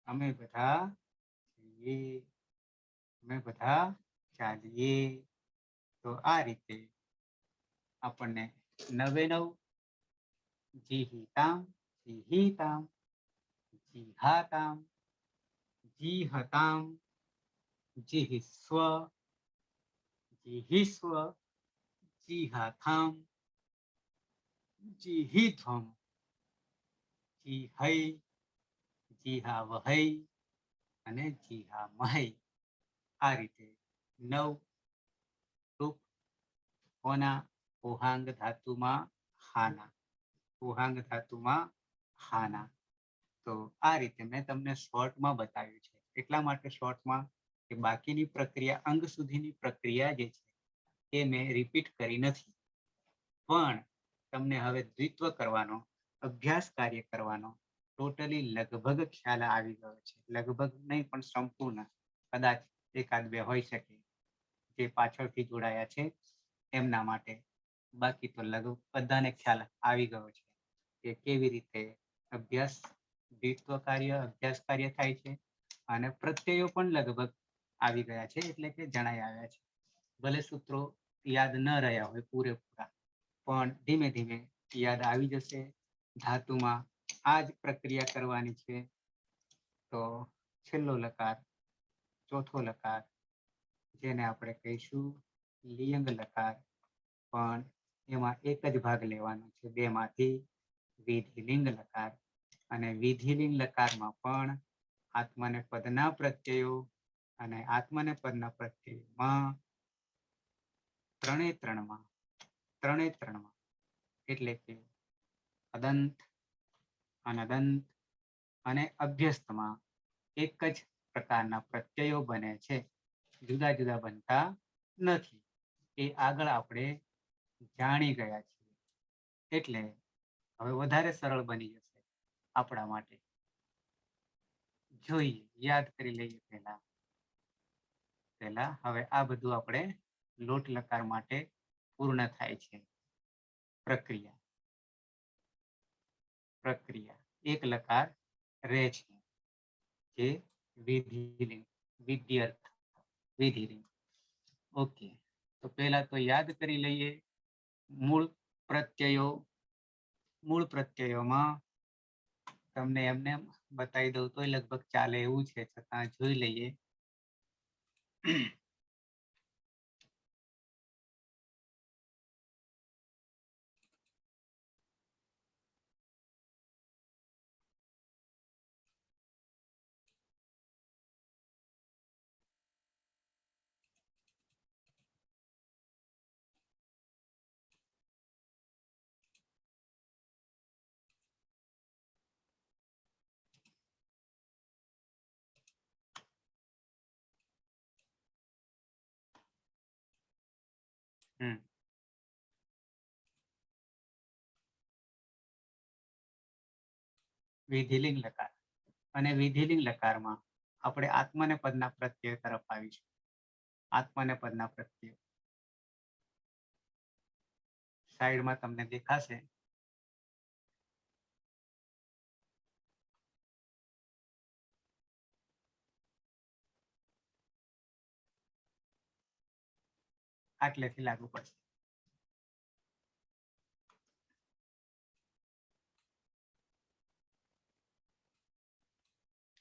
અમે બધા ચાલીએ તો આ રીતે આપણને 99 જીહિતામ જીહિતામ જીહાતામ જીહતામ જીહિસ્વ જીહિસ્વ જીહાથામ જીહિધ્વમ જીહૈ જીહાવહૈ અને જીહામહૈ આ રીતે 9 રૂપ કોના પોહાંગ ધાતુમાં હાના તો આ રીતે મેં તમને શોર્ટમાં બતાવ્યું છે એટલા માટે શોર્ટમાં કે બાકીની પ્રક્રિયા અંગ સુધીની પ્રક્રિયા જે છે એ મેં રિપીટ કરી નથી પણ તમને હવે દ્વિત્વ કરવાનો અભ્યાસ કાર્ય કરવાનો ટોટલી લગભગ ખ્યાલ આવી ગયો છે લગભગ નહીં પણ સંપૂર્ણ કદાચ એકાદ બે હોઈ શકે જે પાછળથી જોડાયા છે એમના માટે બાકી તો લગભગ બધાને ખ્યાલ આવી ગયો છે કે કેવી રીતે અભ્યાસ અભ્યાસ કાર્ય થાય છે અને પ્રત્યયો પણ લગભગ આવી ગયા છે એટલે કે જણાઈ આવ્યા છે ભલે સૂત્રો યાદ ન રહ્યા હોય પૂરેપૂરા પણ ધીમે ધીમે યાદ આવી જશે ધાતુમાં આ જ પ્રક્રિયા કરવાની છે તો છેલ્લો લકાર ચોથો લકાર જેને આપણે કહીશું લિયંગ લકાર પણ એમાં એક જ ભાગ લેવાનો છે બે માંથી વિધિલિંગ લકાર અને વિધિલિંગ લકારમાં પણ આત્માને પદના પ્રત્યયો અને આત્માને પદના પ્રત્યયોમાં ત્રણે ત્રણમાં એટલે કે અદંત અનદંત અને અભ્યસ્તમાં એક જ પ્રકારના પ્રત્યયો બને છે જુદા જુદા બનતા નથી એ આગળ આપણે જાણી ગયા છીએ એટલે હવે વધારે સરળ બની જશે આપણા માટે જોઈએ યાદ કરી લઈએ પહેલા હવે આ બધું આપણે લોટ લકાર માટે પૂર્ણ થાય છે પ્રક્રિયા એક લકાર રહે છે જે વિધિલિંગ ઓકે તો પહેલા તો યાદ કરી લઈએ મૂળ પ્રત્યયોમાં તમને એમને બતાવી દઉં તો લગભગ ચાલે એવું છે છતાં જોઈ લઈએ વિધિલિંગ લકાર અને વિધિલિંગ લકારમાં આપણે આત્માને પદના પ્રત્યય તરફ આવીશું આત્માને પદના પ્રત્યય સાઈડમાં તમને દેખાશે આટલેથી લાગુ પડશે.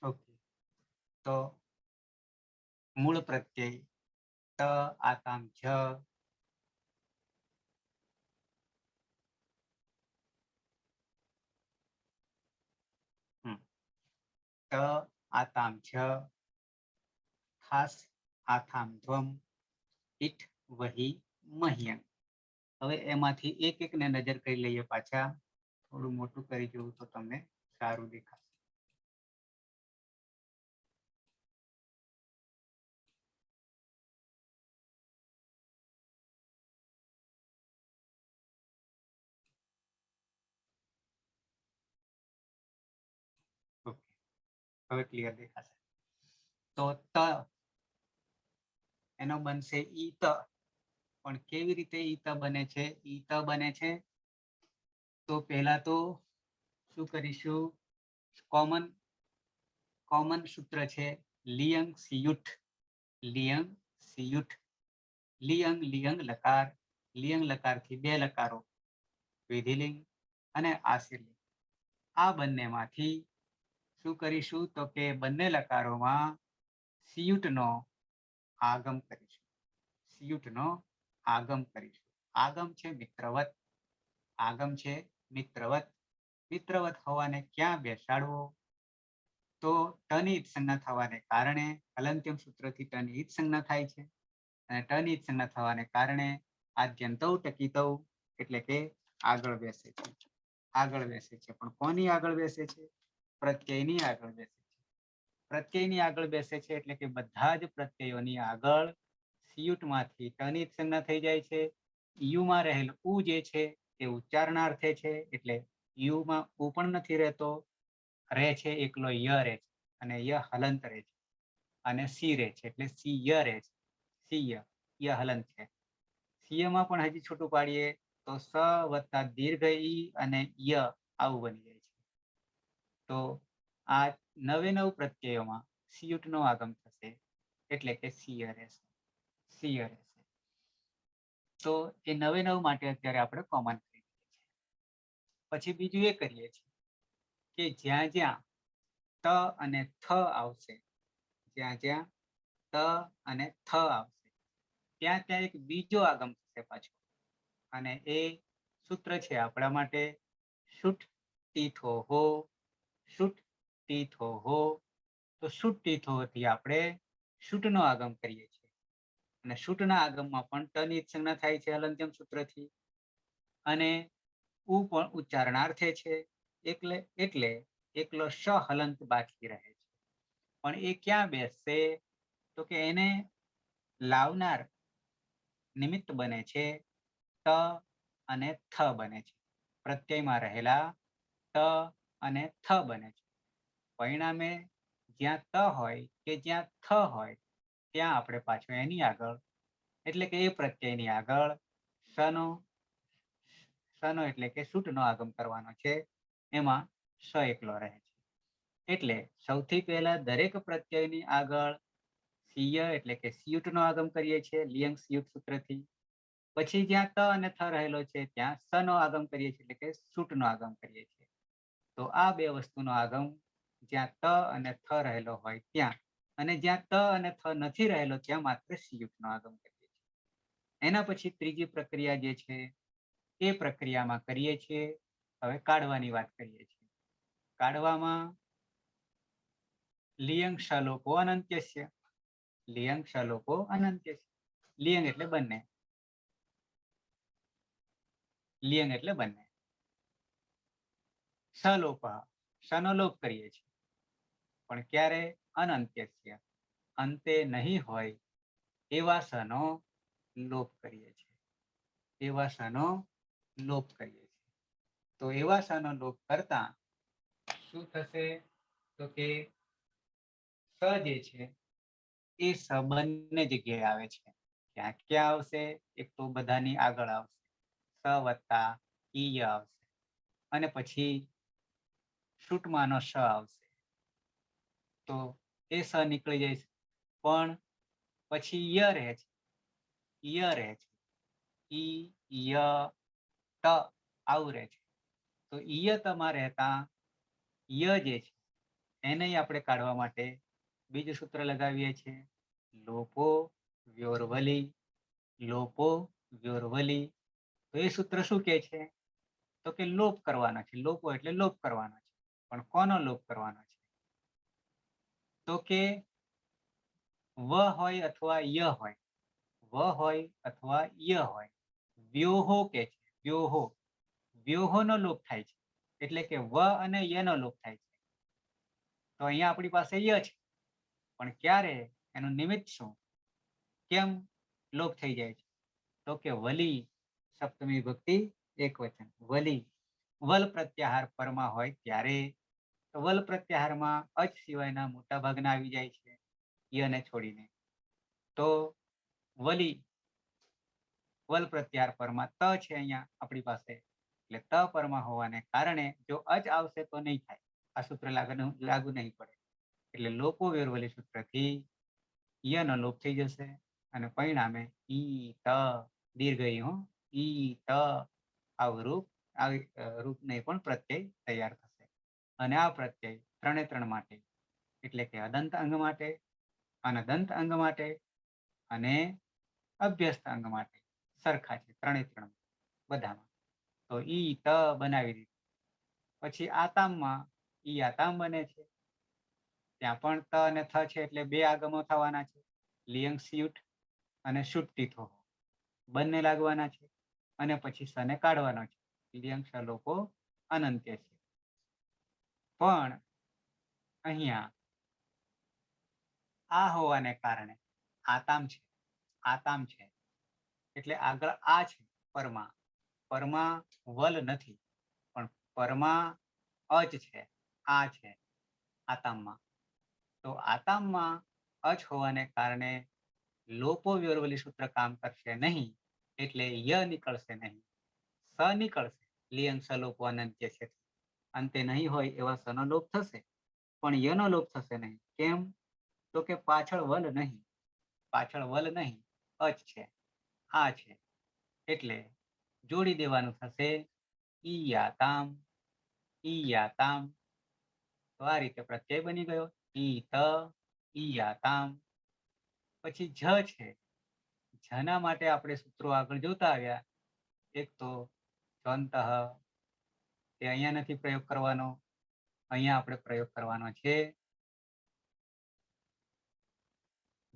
ઓકે, તો મૂળ પ્રત્યય ત આતામ જ, ત આતામ જ, ખાસ આથામ ધ્વમ, ઈઠ વહી મહ્યંગ. હવે એમાંથી એક એકને નજર કરી લઈએ પાછા. થોડું મોટું કરી જોઉં તો તમને સારું દેખાશે. ઓકે, હવે ક્લિયર દેખાશે. તો ત એનો બનશે ઈત. પણ કેવી રીતે ઈત બને છે? ઈત બને છે તો પહેલા તો શું કરીશું? કોમન સૂત્ર છે લિયંગ સિયુઠ. લિયંગ સિયુઠ. લિયંગ લિયંગ લકાર. લિયંગ લકારથી બે લકારો, વિધિલિંગ અને આશીર્લિંગ. આ બંનેમાંથી શું કરીશું? તો કે બંને લકારોમાં સિયુટનો આગમ કરીશું. સિયુટનો આગમ કરીશું. આગમ છે મિત્રવત. આગમ છે મિત્રવત. મિત્રવત હોવાને ક્યાં બેસાડવો? તો ટની ઈત સંજ્ઞા થવાને કારણે હલંત્યમ સૂત્રથી ટની ઈત સંજ્ઞા થાય છે. અને ટની ઈત સંજ્ઞા થવાને કારણે આદ્યંતૌ ટકીતૌ એટલે કે આગળ બેસે છે. આગળ બેસે છે. પણ કોની આગળ બેસે છે? પ્રત્યયની આગળ બેસે છે. પ્રત્યયની આગળ બેસે છે એટલે કે બધા જ પ્રત્યયોની આગળ સિયુટમાંથી ટની ઈત સંજ્ઞા થઈ જાય છે. યુમાં રહેલ ઉ જે છે એ ઉચ્ચારણાર્થે છે, એટલે યુમાં ઉ પણ નથી રહેતો. રહે છે એકલો ય રહે છે, અને ય હલંત રહે છે. અને સી રહે છે એટલે સી ય રહે છે. સી ય હલંત છે. સીયમાં પણ હજી છૂટું પાડીએ તો સ વત્તા દીર્ઘ ઈ અને ય આવું બની જાય છે. તો આ 99 પ્રત્યયોમાં સિયુટનો આગમ થશે એટલે કે સિય રહેશે. સિય રહેશે. તો એ 99 માટે અત્યારે આપણે કોમન કરી દઈએ છીએ. પછી બીજું એ કરીએ છીએ કે જ્યાં જ્યાં ત અને થ આવશે, જ્યાં જ્યાં ત અને થ આવશે ત્યાં ત્યાં એક બીજો આગમ થશે પાછો. અને એ સૂત્ર છે આપણા માટે શુટ તીથો હો. શુટ તીથો હો. તો શુટ તીથો થી આપણે શુટનો આગમ કરીએ છીએ. અને શુટના આગમમાં પણ ટની ઈત સંજ્ઞા થાય છે હલંત્યમ સૂત્રથી. અને ઉ પણ ઉચ્ચારણાર્થે છે. એટલે એકલો શ હલંત બાકી રહે છે. પણ એ ક્યાં બેસશે? તો કે એને લાવનાર નિમિત્ત બને છે ત અને થ બને છે. પ્રત્યયમાં રહેલા ત અને થ બને છે. પરિણામે જ્યાં ત હોય કે જ્યાં થ હોય ત્યાં આપણે પાછું એની આગળ એટલે કે એ પ્રત્યયની આગળ સનો એટલે કે શુટનો આગમ કરવાનો છે. એમાં સ એકલો રહે છે. એટલે સૌથી પહેલા દરેક પ્રત્યયની આગળ સિય એટલે કે સિયુટનો આગમ કરીએ છીએ લિયંગ સિયુટ સૂત્રથી. પછી જ્યાં ત અને થ રહેલો છે ત્યાં સનો આગમ કરીએ છીએ એટલે કે શુટનો આગમ કરીએ છીએ. તો આ બે વસ્તુનો આગમ જ્યાં ત અને થ રહેલો હોય ત્યાં, અને જ્યાં ત અને થ નથી રહેલો ત્યાં માત્ર સિયુટનો આગમ કરીએ છીએ. એના પછી ત્રીજી પ્રક્રિયા જે છે એ પ્રક્રિયામાં કરીએ છીએ. હવે કાઢવાની વાત કરીએ છીએ. કાઢવામાં લિયંગ શલોકો અનંત્યસ્ય. લિયંગ શલોકો અનંત્યસ્ય. લિયંગ એટલે બંને. લિયંગ એટલે બંને. સલોપ, શનો લોપ કરીએ છીએ. પણ ક્યારે? અનંત્યસ્ય, અંતે નહીં હોય એવા સનો લોપ કરીએ છીએ. એવા સનો લોપ કરીએ છીએ. તો એવા સનો લોપ કરતા શું થશે? તો કે સ જે છે એ સ બંને જગ્યાએ આવે છે. ક્યાં ક્યાં આવશે? એક તો બધાની આગળ આવશે, સ વત્તા ઈય આવશે. અને પછી શુટમાંનો શ આવશે. તો એ સ નીકળી જાય છે. પણ પછી ય રહે છે. ય રહે છે. ઈ ય ત આવું રહે છે. તો ઈયતમાં રહેતા ય જે છે એને આપણે કાઢવા માટે બીજું સૂત્ર લગાવીએ છીએ, લોપો વ્યોરવલી. લોપો વ્યોરવલી. તો એ સૂત્ર શું કહે છે? તો કે લોપ કરવાનો છે. લોપો એટલે લોપ કરવાનો છે. પણ કોનો લોપ કરવાનો છે? તો કે વ હોય અથવા ય હોય, વ હોય અથવા ય હોય, વ્યોહો કે છે, વ્યોહો. વ્યોહોનો લોપ થાય છે. એટલે કે વ અને યનો લોપ થાય છે. તો અહીંયા આપણી પાસે ય છે, પણ ક્યારે? એનું નિમિત્ત શું? કેમ લોપ થઈ જાય છે? તો કે વલી, સપ્તમી વિભક્તિ એકવચન, વલી. વલ પ્રત્યાહાર પરમાં હોય ત્યારે. તો વલ પ્રત્યાહારમાં અચ સિવાયના મોટા ભાગના આવી જાય છે, યને છોડીને. તો વલી, વલ પ્રત્યાહાર પરમાં ત છે અહીંયા આપણી પાસે, એટલે ત પરમાં હોવાને કારણે જો અચ આવશે તો નહીં થાય, આ સૂત્ર લાગુ નહીં પડે. એટલે લોપો વેરવલી સૂત્રથી યનો લોપ થઈ જશે અને પરિણામે ઈ ત દીર્ઘ ઈ હો, ઈ ત આવું રૂપ, આવી રૂપ નહીં પણ પ્રત્યય તૈયાર થશે. અને આ પ્રત્યય ત્રણે ત્રણ માટે, એટલે કે અદંત અંગ માટે, અનદંત અંગ માટે અને અભ્યસ્ત અંગ માટે સરખા છે, ત્રણે ત્રણ બધામાં. તો ઈ ત બનાવી દીધું. પછી આતામમાં ઈ આતામ બને છે. ત્યાં પણ ત અને થ છે એટલે બે આગમો થવાના છે, લિયંગ સ્યુટ અને શુટ્ટિથો બંને લાગવાના છે. અને પછી સને કાઢવાનો છે, લિયંગ સલોપો અનંત્ય છે. પણ અહીંયા આ હોવાને કારણે આતામ છે, આતામ છે એટલે આગળ આ છે પરમાં. પરમાં વલ નથી, પણ પરમાં અચ છે, આ છે આતામમાં. તો આતામમાં અચ હોવાને કારણે લોપો વ્યોરવલી સૂત્ર કામ કરશે નહીં, એટલે ય નીકળશે નહીં, સ નીકળશે. લિયંગ સલોપો અનંત્ય છે, અંતે નહીં હોય એવા સનો લોપ થશે, પણ યનો લોપ થશે નહીં. કેમ? તો કે પાછળ વલ નહીં, પાછળ વલ નહીં, અચ છે, આ છે. એટલે જોડી દેવાનું થશે ઈ આતામ, ઈ આતામ. તો આ રીતે પ્રત્યય બની ગયો, ઈ ત ઈ આતામ. પછી જ છે, જના માટે આપણે સૂત્રો આગળ જોતા આવ્યા. એક તો જંતઃ, તે અહીંયા નથી પ્રયોગ કરવાનો, અહીંયા આપણે પ્રયોગ કરવાનો છે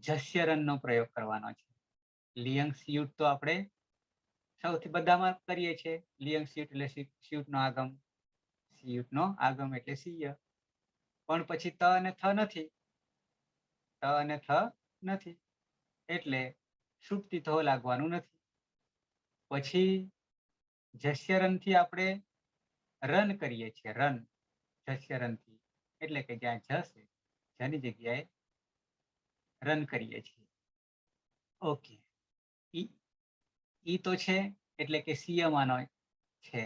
જસ્યરનનો પ્રયોગ કરવાનો છે. લિયંગ સ્યુટ તો આપણે સૌથી બધામાં કરીએ છીએ, લિયંગ સ્યુટ એટલે સ્યુટનો આગમ, સ્યુટનો આગમ એટલે સિય. પણ પછી ત અને થ નથી, ત અને થ નથી, એટલે શુટ્ટિથો લાગવાનું નથી. પછી જસ્યરનથી આપણે રન કરીએ છીએ, રન જસ્યરનથી, એટલે કે જ્યાં જ છે જેની જગ્યાએ રન કરીએ છીએ. ઓકે, ઈ તો છે એટલે કે સિયમાનો છે.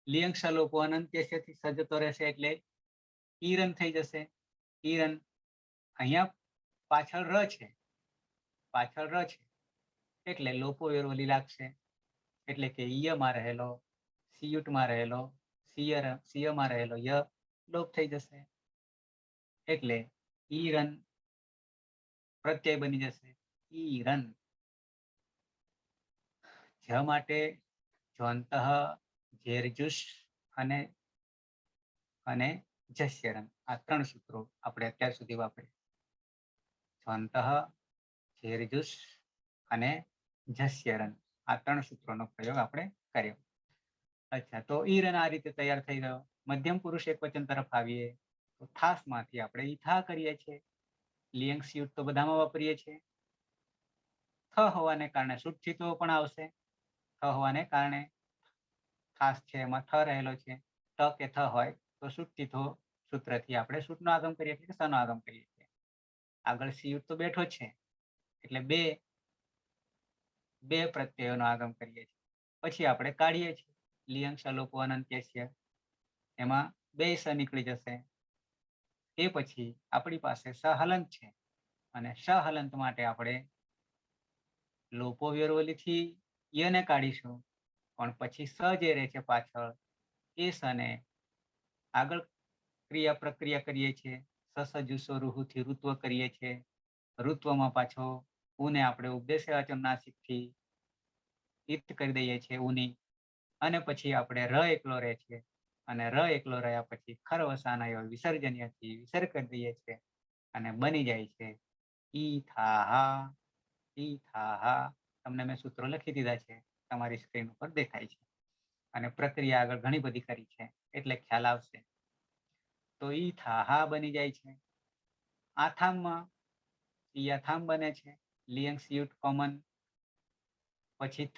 લિયંગ સલોપો અનંત્યથી સજતો રહેશે એટલે ઈરન થઈ જશે. ઈરન અહીંયા પાછળ ર છે, પાછળ ર છે એટલે લોપો વેરવલી લાગશે, એટલે કે ઈયમાં રહેલો, સિયુટમાં રહેલો, સિયમાં રહેલો ય લોપ થઈ જશે. એટલે ઈરન પ્રત્યય બની જશે, ઈરન. જ માટે જ્વંતઃ, ઝેરજુષ અને જસ્યરન, આ ત્રણ સૂત્રો આપણે અત્યાર સુધી વાપર્યા. જ્વંતઃ, ઝેરજુષ અને જસ્યરન, આ ત્રણ સૂત્રોનો પ્રયોગ આપણે કર્યો. અચ્છા, તો ઈરન આ રીતે તૈયાર થઈ ગયો. મધ્યમ પુરુષ એકવચન તરફ આવીએ તો થાસમાંથી આપણે ઈથા કરીએ છીએ. લિયંગ સ્યુટ તો બધામાં વાપરીએ છીએ. થ હોવાને કારણે શુટ્ટિથો પણ આવશે. થ હોવાને કારણે ખાસ છે એમાં થ રહેલો છે, ત કે થ હોય તો શુટ્ટિથો સૂત્રથી આપણે શુટનો આગમ કરીએ છીએ, સનો આગમ કરીએ છીએ. આગળ સિયુટ તો બેઠો છે એટલે બે પ્રત્યયોનો આગમ કરીએ છીએ. પછી આપણે કાઢીએ છીએ લિયંગ સલોપો અનંત્ય છે, એમાં બે સ નીકળી જશે. એ પછી આપણી પાસે સહલંત છે અને સહલંત માટે આપણે લોપો વ્યરવલીથી યને કાઢીશું, પણ પછી સ જે રહે છે પાછળ એ સને આગળ પ્રક્રિયા કરીએ છીએ. સસજુસો રૂહુથી ઋત્વ કરીએ છીએ. ઋત્વમાં પાછો ઉને આપણે ઉપદેશવાચન નાસિકથી ઈત કરી દઈએ છીએ ઉની, અને પછી આપણે ર એકલો રહે છે, અને ર એકલો રહ્યા પછી ખરવસાના વિસર્જનીયથી વિસર્ગ કરી દઈએ છીએ, અને બની જાય છે ઈ થાહા. ઈ થાહા તમને મેં સૂત્રો લખી દીધા છે, તમારી સ્ક્રીન ઉપર દેખાય છે, અને પ્રક્રિયા આગળ ઘણી બધી કરી છે એટલે ખ્યાલ આવશે. તો ઈ થાહા બની જાય છે. આથામમાં યાથામ બને છે, લિયંગ સ્યુટ કોમન. પછી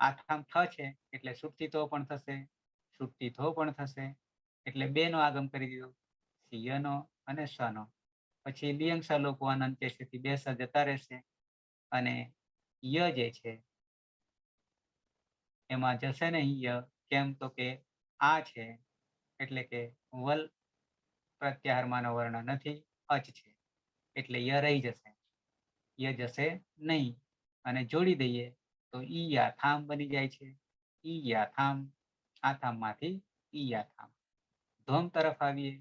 આથામ થ છે એટલે સુપ્તિતો પણ થશે, સુપ્તિથો પણ થશે, એટલે બે નો આગમ કરી દીધો, સિયનો અને સનો. પછી લિયંગ સલોપો અનંત્યથી બે સ જતા રહેશે, અને ય જે છે એમાં જશે નહીં ય. કેમ તો કે આ છે એટલે કે વલ પ્રત્યાહારમાંનો વર્ણ નથી, અચ છે, એટલે ય રહી જશે, ય જશે નહીં. અને જોડી દઈએ તો ઈ યાથામ બની જાય છે. ઈ યાથામ, આથામમાંથી ઈ યાથામ. ધોમ તરફ આવીએ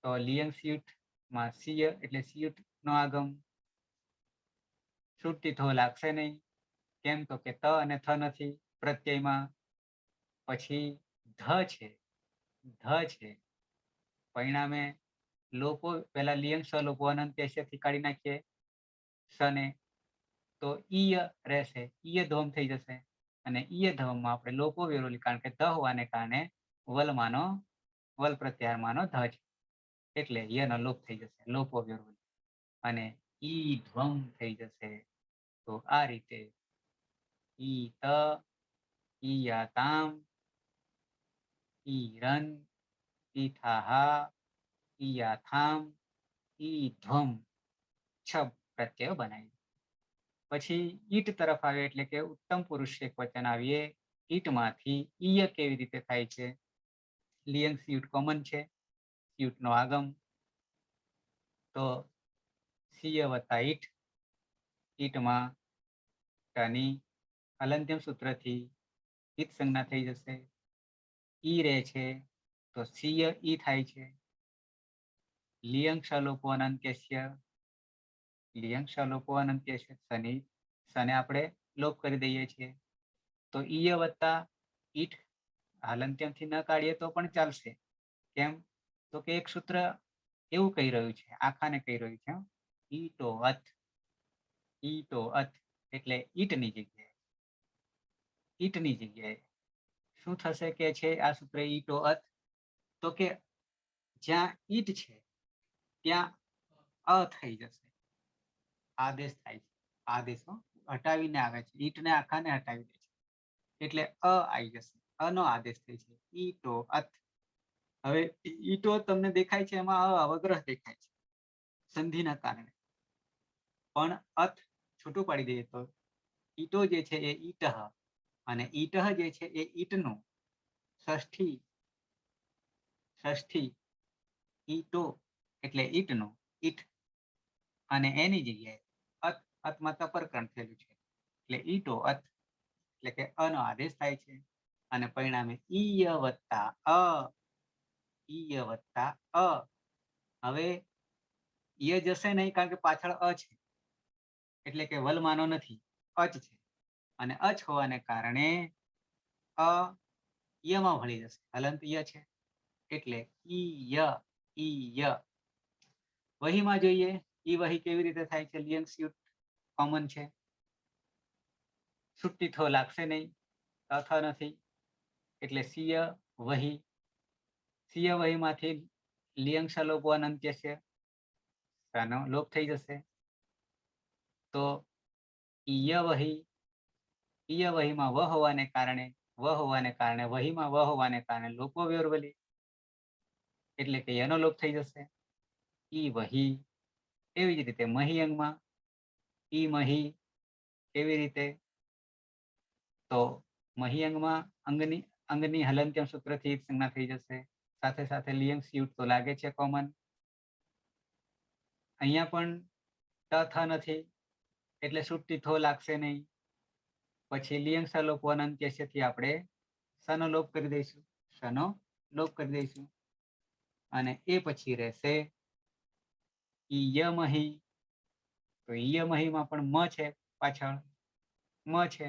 તો લિયંગ સ્યુટમાં સિય એટલે સ્યુટ નો આગમ. સુટ્ટી થો લાગશે નહીં, કેમ તો કે ત અને થ નથી પ્રત્યયમાં. પછી ધ છે, ધ છે, પરિણામે લોપો પેલા લિયંગ સલોપો અનંત્યથી કાઢી નાખીએ સને, તો ઈય રહેશે, ઈય ધોમ થઈ જશે, અને ઈય ધોમમાં આપણે લોપો વેરોલી, કારણ કે ધ હોવાને કારણે વલ પ્રત્યાહારમાંનો ધ છે, એટલે યનો લોપ થઈ જશે, લોપો વેરોલી, અને ઈ ધ્વમ થઈ જશે. તો આ રીતે ઈ ત, ઈ યાતામ, ઈ રન, ઈ થાહા, ઈ યાથામ, ઈ ધ્વમ 6 પ્રત્યયો બનાવી. પછી ઈટ તરફ આવે એટલે કે ઉત્તમ પુરુષ એક વચન આવીએ. ઈટમાંથી ઈય કેવી રીતે થાય છે? લિયંગ સ્યુટ કોમન છે, સ્યુટ નો આગમ, તો સિય વત્તા ઈટ, ઈટમાં ટની અલંત્યમ સૂત્રથી ઈત સંજ્ઞા થઈ જશે. ઈ રહે છે તો સિય ઈ થાય છે. લિયંગ શલોપો અનંત્યસ્ય, લિયંગ શલોપો અનંત્યસ્ય, સને આપણે લોપ કરી દઈએ છીએ. તો ઈય વત્તા ઈટ હાલંત્યમથી ન કાઢીએ તો પણ ચાલશે. કેમ તો કે એક સૂત્ર એવું કહી રહ્યું છે, આખાને કહી રહ્યું છે, ઈટો અથ, ઈટો અથ, એટલે ઈટની જગ્યાએ શું થશે કે છે આ સૂત્ર ઈટો અથ? તો કે જ્યાં ઈટ છે ત્યાં અ થઈ જશે, આદેશ થાય છે. આદેશો હટાવીને આવે છે, ઈટને આખાને હટાવી દે છે, એટલે અ આવી જશે, અનો આદેશ થઈ છે, ઈટો અથ. હવે ઈટો તમને દેખાય છે એમાં અવગ્રહ દેખાય છે સંધિના કારણે, પણ અથ છૂટું પાડી દઈએ તો ઈટો જે છે એ ઈટહ, અને ઈટહ જે છે એ ઈટનું ષષ્ઠી ઈટો એટલે ઈટનો ઈટ, અને એની જગ્યાએ અત, અતમાં તપરકરણ થયેલું છે એટલે ઈટો અત, એટલે કે અનો આદેશ થાય છે, અને પરિણામે ઈય વત્તા અ, ઈય વત્તા અ. હવે ય જશે નહીં કારણ કે પાછળ અ છે, એટલે કે વલમાનો નથી, અચ છે, અને અચ હોવાને કારણે અ યમાં ભળી જશે, હલંત ય છે, એટલે ઈય, ઈય. વહીમાં જોઈએ, ઈ વહી કેવી રીતે થાય છે? લિયંગ સ્યુટ કોમન છે, સુટ્ટી થો લાગશે નહીં, થ નથી, એટલે સિય વહી. સિય વહીમાંથી લિયંગ સલોપો અનંત્ય છે, સનો લોપ થઈ જશે, તો ઈય વહી, ઈય વહીમાં વ હોવાને કારણે વહીમાં વ હોવાને કારણે લોપો વ્યોરવલી, એટલે કે એનો લોપ થઈ જશે, ઈ વહી. એવી જ રીતે મહી અંગમાં ઈ મહી, કેવી રીતે? તો મહી અંગમાં અંગની હલંત્યમ સૂત્રથી સંજ્ઞા થઈ જશે, સાથે સાથે લિયંગ સ્યુટ તો લાગે છે કોમન. અહીંયા પણ ત થ નથી, એટલે સુટ્ટી થો લાગશે નહીં. પછી લિયંગ સલોપ અનંત્યસ્ય થી આપણે સનો લોપ કરી દઈશું, સનો લોપ કરી દઈશું. અને એ પછી રહેશે ઈયમહી. તો ઈયમહીમાં પણ મ છે પાછળ, મ છે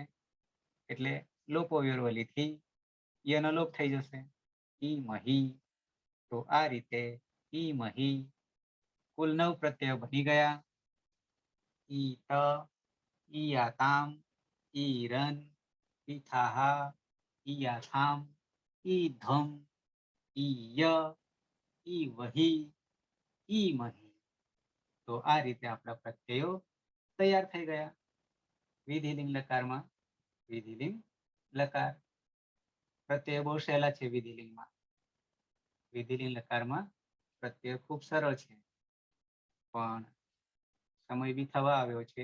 એટલે લોપો વ્યવરવલીથી યનો લોપ થઈ જશે, ઈમહી. તો આ રીતે ઈમહી કુલ 9 પ્રત્યયો બની ગયા. ઈત, ઈયાતામ, ઈરન, ઈથાહા, ઈયાથામ, ઈધમ, ઈય, ઈવહી, ઈમહી. તો આ રીતે આપણા પ્રત્યયો તૈયાર થઈ ગયા. વિધિલિંગ લકારમાં વિધિલિંગ લકાર. પ્રત્યય બહુ સહેલા છે વિધિલિંગમાં. વિધિલિંગ લકારમાં પ્રત્યય ખૂબ સરળ છે, પણ સમય બી થવા આવ્યો છે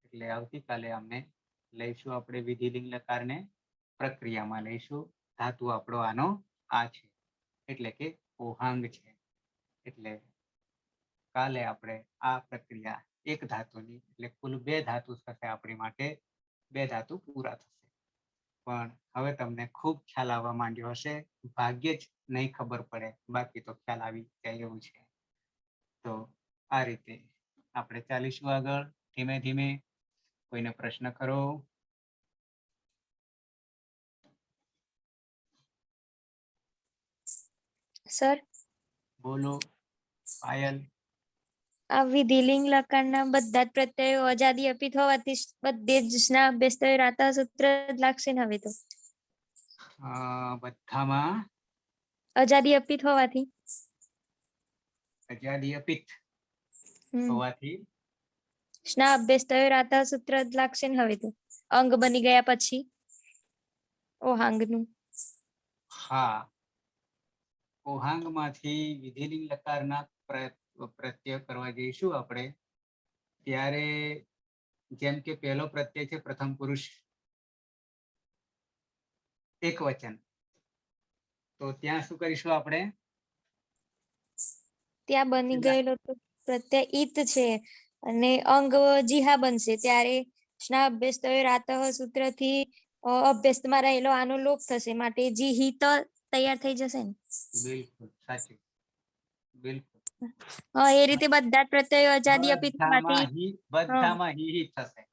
એટલે આવતીકાલે અમને લઈશું આપણે વિધિલિંગ લકારને પ્રક્રિયામાં લઈશું. ધાતુ આપણો આનો આ છે એટલે કે ઓહાંગ છે. એટલે કાલે આપણે આ પ્રક્રિયા એક ધાતુની એટલે કુલ 2 ધાતુ થશે આપણી માટે, 2 ધાતુ પૂરા થશે. પણ હવે તમને ખૂબ ખ્યાલ આવવા માંડ્યો હશે. ભાગ્યે જ નહીં ખબર પડે, બાકી તો ખ્યાલ આવી જાય એવું છે. તો આ રીતે આપણે ચાલીશું આગળ ધીમે ધીમે. કોઈને પ્રશ્ન કરો? સર, બોલો પાયલ. આ વિધિલિંગ લકારના બધા જ પ્રત્યયો અજાદી અપિત હોવાથી બધે જ સ્ના અભ્યાસ થયો રાતા સૂત્ર જ લાગશે ને હવે તો? બધામાં અજાદી અપિત હોવાથી અજાદી અપિત હમ હોવાથી સ્ના અભ્યાસ થયો રાતા સૂત્ર જ લાગશે ને હવે તો, અંગ બની ગયા પછી ઓહાંગનું. હા, ઓહાંગમાંથી વિધિલિંગ લકારના પ્રત્યય કરવા જઈશું આપણે ત્યારે જેમ કે પહેલો પ્રત્યય છે પ્રથમ પુરુષ એક વચન, તો ત્યાં શું કરીશું આપણે? ત્યાં બની ગયેલો તો પ્રત્યય ઈત છે અને અંગ જીહા બનશે ત્યારે સ્ના અભ્યાસ થયો રાતઃ સૂત્રથી અભ્યસ્તમાં રહેલો આનો લોપ થશે, માટે જીહિત તૈયાર થઈ જશે ને? બિલકુલ સાચું, બિલકુલ. એ રીતે બધા જ પ્રત્યયો અજાદી અપિત હોવાથી બધામાં હિ થશે,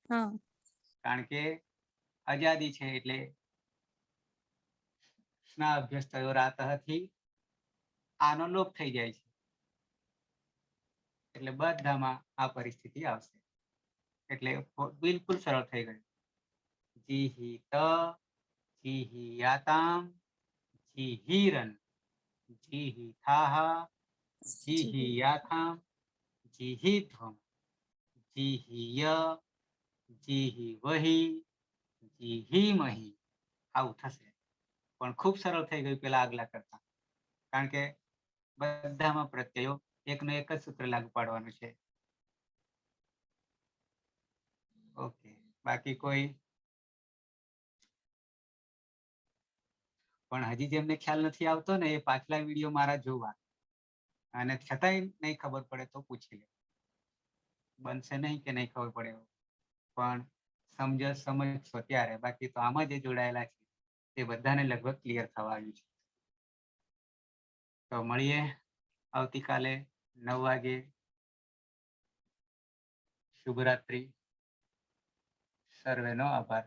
હા, કારણ કે અજાદી છે એટલે સ્ના અભ્યાસ થયો રાતઃથી આનો લોપ થઈ જાય છે એટલે બધામાં આ પરિસ્થિતિ આવશે. એટલે બિલકુલ સરળ થઈ ગયું. જીહિત, જીહિયાતામ, જીહિરન, જીહિથાહ, જીહિયાથામ, જીહિધ્વમ, જીહિય, જીહિવહી, જીહિમહી. આવું થશે. પણ ખૂબ સરળ થઈ ગયું પેલા આગલા કરતા, કારણ કે બધામાં પ્રત્યયો એકનો એક જ સૂત્ર લાગુ પાડવાનું છે. ઓકે, બાકી કોઈ? પણ હજી જેમને ખ્યાલ નથી આવતો ને એ પાછલા વિડીયો મારા જોવા, અને છતાંય નહીં ખબર પડે તો પૂછી લે. બનશે નહીં કે નહીં ખબર પડે, પણ સમજશો ત્યારે. બાકી તો આમાં જે જોડાયેલા છે એ બધાને લગભગ ક્લિયર થવા આવ્યું છે. તો મળીએ આવતીકાલે 9 વાગે. શુભરાત્રી. સર્વેનો આભાર.